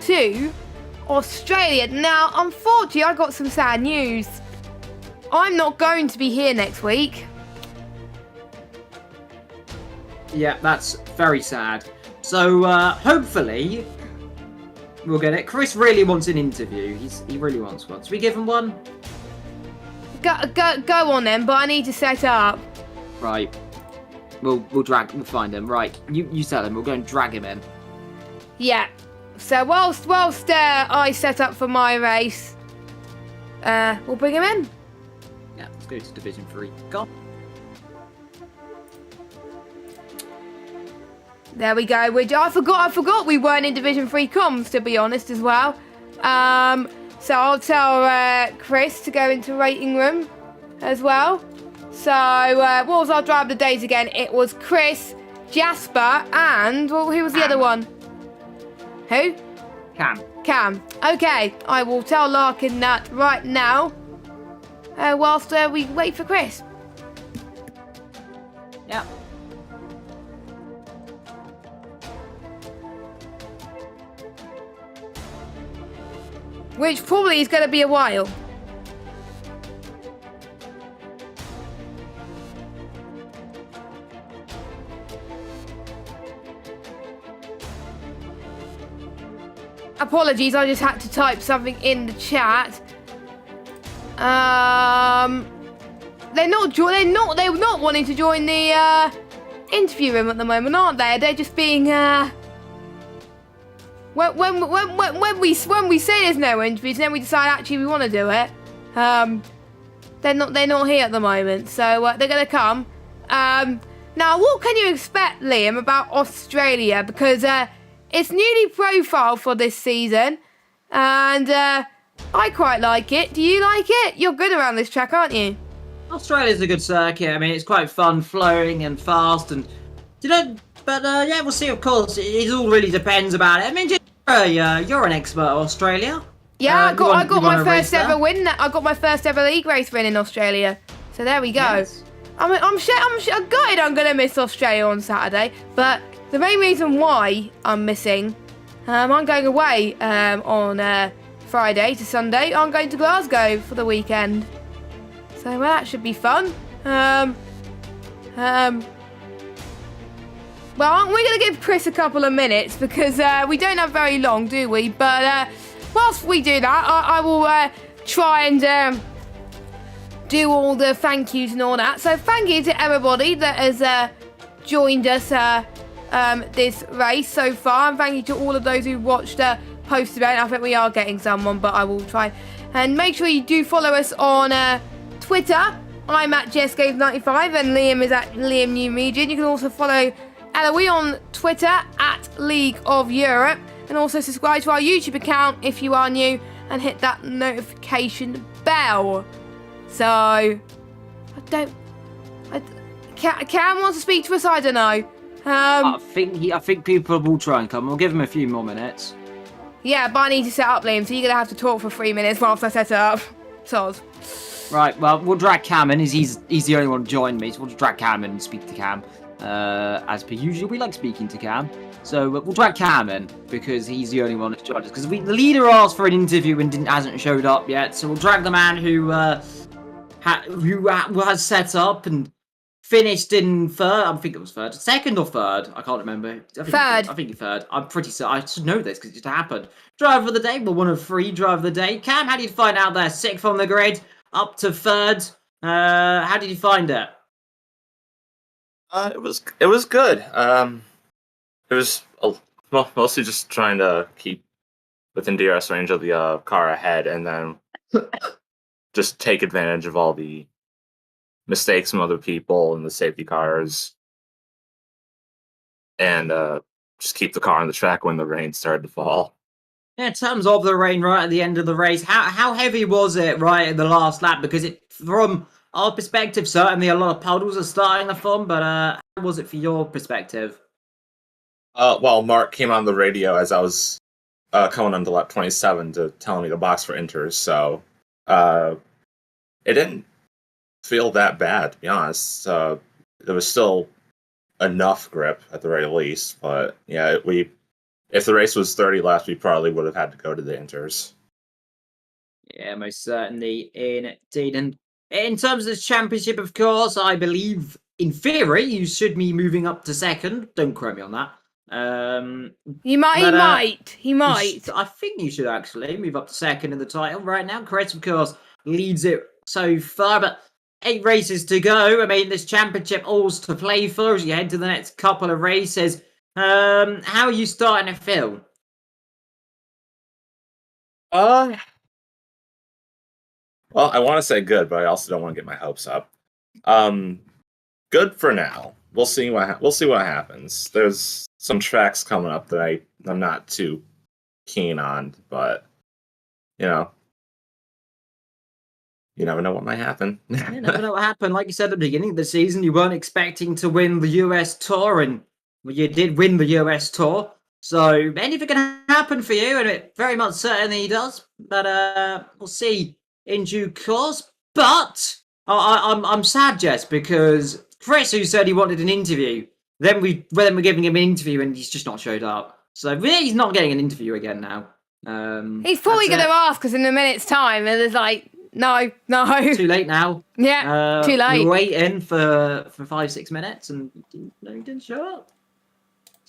B: to Australia. Now, unfortunately, I got some sad news. I'm not going to be here next week.
A: Yeah, that's very sad. So, hopefully, we'll get it. Chris really wants an interview. He really wants one. Should we give him one?
B: Go on then, but I need to set up.
A: Right. We'll find him. Right, you tell him. We'll go and drag him in.
B: Yeah. So whilst I set up for my race, we'll bring him in.
A: Yeah, let's go to Division 3. Go on.
B: There we go. I forgot we weren't in Division 3 comms, to be honest, as well. So I'll tell Chris to go into rating room as well. So, what was our drive of the days again? It was Chris, Jasper, and... Well, who was the other one? Who?
A: Cam.
B: Okay, I will tell Larkin that right now. whilst we wait for Chris.
A: Yeah.
B: Which probably is going to be a while. Apologies, I just had to type something in the chat. They're not wanting to join the interview room at the moment, aren't they? They're just being when we say there's no interviews, then we decide actually we want to do it. They're not here at the moment, so they're gonna come. Now, what can you expect, Liam, about Australia? Because it's newly profiled for this season, and I quite like it. Do you like it? You're good around this track, aren't you?
A: Australia's a good circuit. I mean, it's quite fun, flowing and fast, and yeah, we'll see. Of course, it all really depends about it. I mean, you're an expert at Australia.
B: Yeah, I got my first ever win. I got my first ever league race win in Australia. So there we go. Yes. I'm gutted I'm gonna miss Australia on Saturday, but the main reason why I'm missing, I'm going away on Friday to Sunday. I'm going to Glasgow for the weekend. So that should be fun. Well, we're going to give Chris a couple of minutes because we don't have very long, do we? But whilst we do that, I will try and do all the thank yous and all that. So thank you to everybody that has joined us this race so far. And thank you to all of those who watched post-event. I think we are getting someone, but I will try. And make sure you do follow us on Twitter. I'm at JessGames95 and Liam is at Liam New Media. You can also follow Eloise on Twitter at League of Europe, and also subscribe to our YouTube account if you are new and hit that notification bell. So Cam wants to speak to us. I don't know.
A: I think people will try and come. We'll give them a few more minutes.
B: Yeah, but I need to set up, Liam, so you're gonna have to talk for 3 minutes whilst I set it up. Soz.
A: Right, well, we'll drag Cam in. He's the only one to join me, so we'll just drag Cam in and speak to Cam. As per usual, we like speaking to Cam. So we'll drag Cam in, because he's the only one that's joined us. Because the leader asked for an interview and hasn't showed up yet, so we'll drag the man who has set up and finished in third. I think it was third. Second or third? I can't remember.
B: Third.
A: I think third. I'm pretty certain. I should know this because it just happened. Driver of the day. Well, one of 3 driver of the day. Cam, how did you find out there? 6th on the grid. Up to 3rd. How did you find it?
C: It was good. It was mostly just trying to keep within DRS range of the car ahead, and then just take advantage of all the mistakes from other people and the safety cars, and just keep the car on the track when the rain started to fall.
A: Yeah, in terms of the rain right at the end of the race, how heavy was it right at the last lap? Because from our perspective, certainly a lot of puddles are starting to form, but how was it for your perspective?
C: Well, Mark came on the radio as I was coming onto lap 27 to tell me to box for inters, so it didn't feel that bad, to be honest. There was still enough grip at the very least, but yeah, if the race was 30 laps, we probably would have had to go to the inters.
A: Yeah, most certainly indeed. And in terms of this championship, of course, I believe, in theory, you should be moving up to 2nd. Don't quote me on that.
B: He might.
A: I think you should actually move up to 2nd in the title right now. Chris, of course, leads it so far, but 8 races to go. I mean, this championship all's to play for as you head to the next couple of races. How are you starting to feel?
C: Well, I want to say good, but I also don't want to get my hopes up. Good for now. We'll see what happens. There's some tracks coming up that I'm not too keen on, but you never know what might happen.
A: You never know what happened. Like you said at the beginning of the season, you weren't expecting to win the US Tour, and you did win the US Tour. So anything can happen for you, and it very much certainly does. But we'll see in due course. But I'm sad, Jess, because Chris, who said he wanted an interview, then we're giving him an interview and he's just not showed up. So really, he's not getting an interview again now.
B: He's probably going to ask us in a minute's time, and it's like, no.
A: Too late now.
B: Yeah, too late.
A: We were waiting for 5-6 minutes and he didn't show up.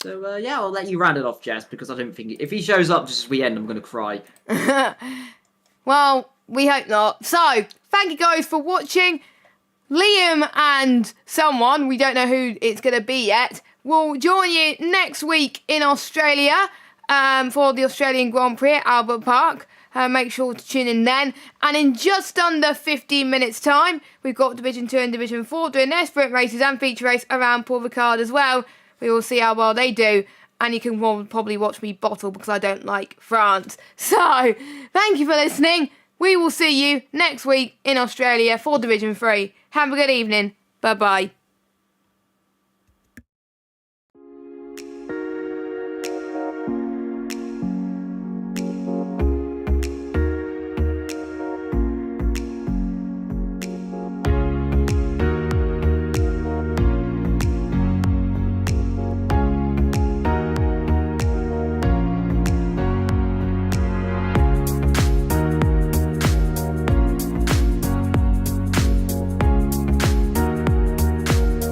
A: So yeah, I'll let you round it off, Jess, because I don't think if he shows up just as we end, I'm going to cry.
B: Well, we hope not. So, thank you guys for watching. Liam and someone, we don't know who it's going to be yet, will join you next week in Australia for the Australian Grand Prix at Albert Park. Make sure to tune in then. And in just under 15 minutes' time, we've got Division 2 and Division 4 doing their sprint races and feature race around Paul Ricard as well. We will see how well they do. And you can probably watch me bottle because I don't like France. So, thank you for listening. We will see you next week in Australia for Division 3. Have a good evening. Bye-bye.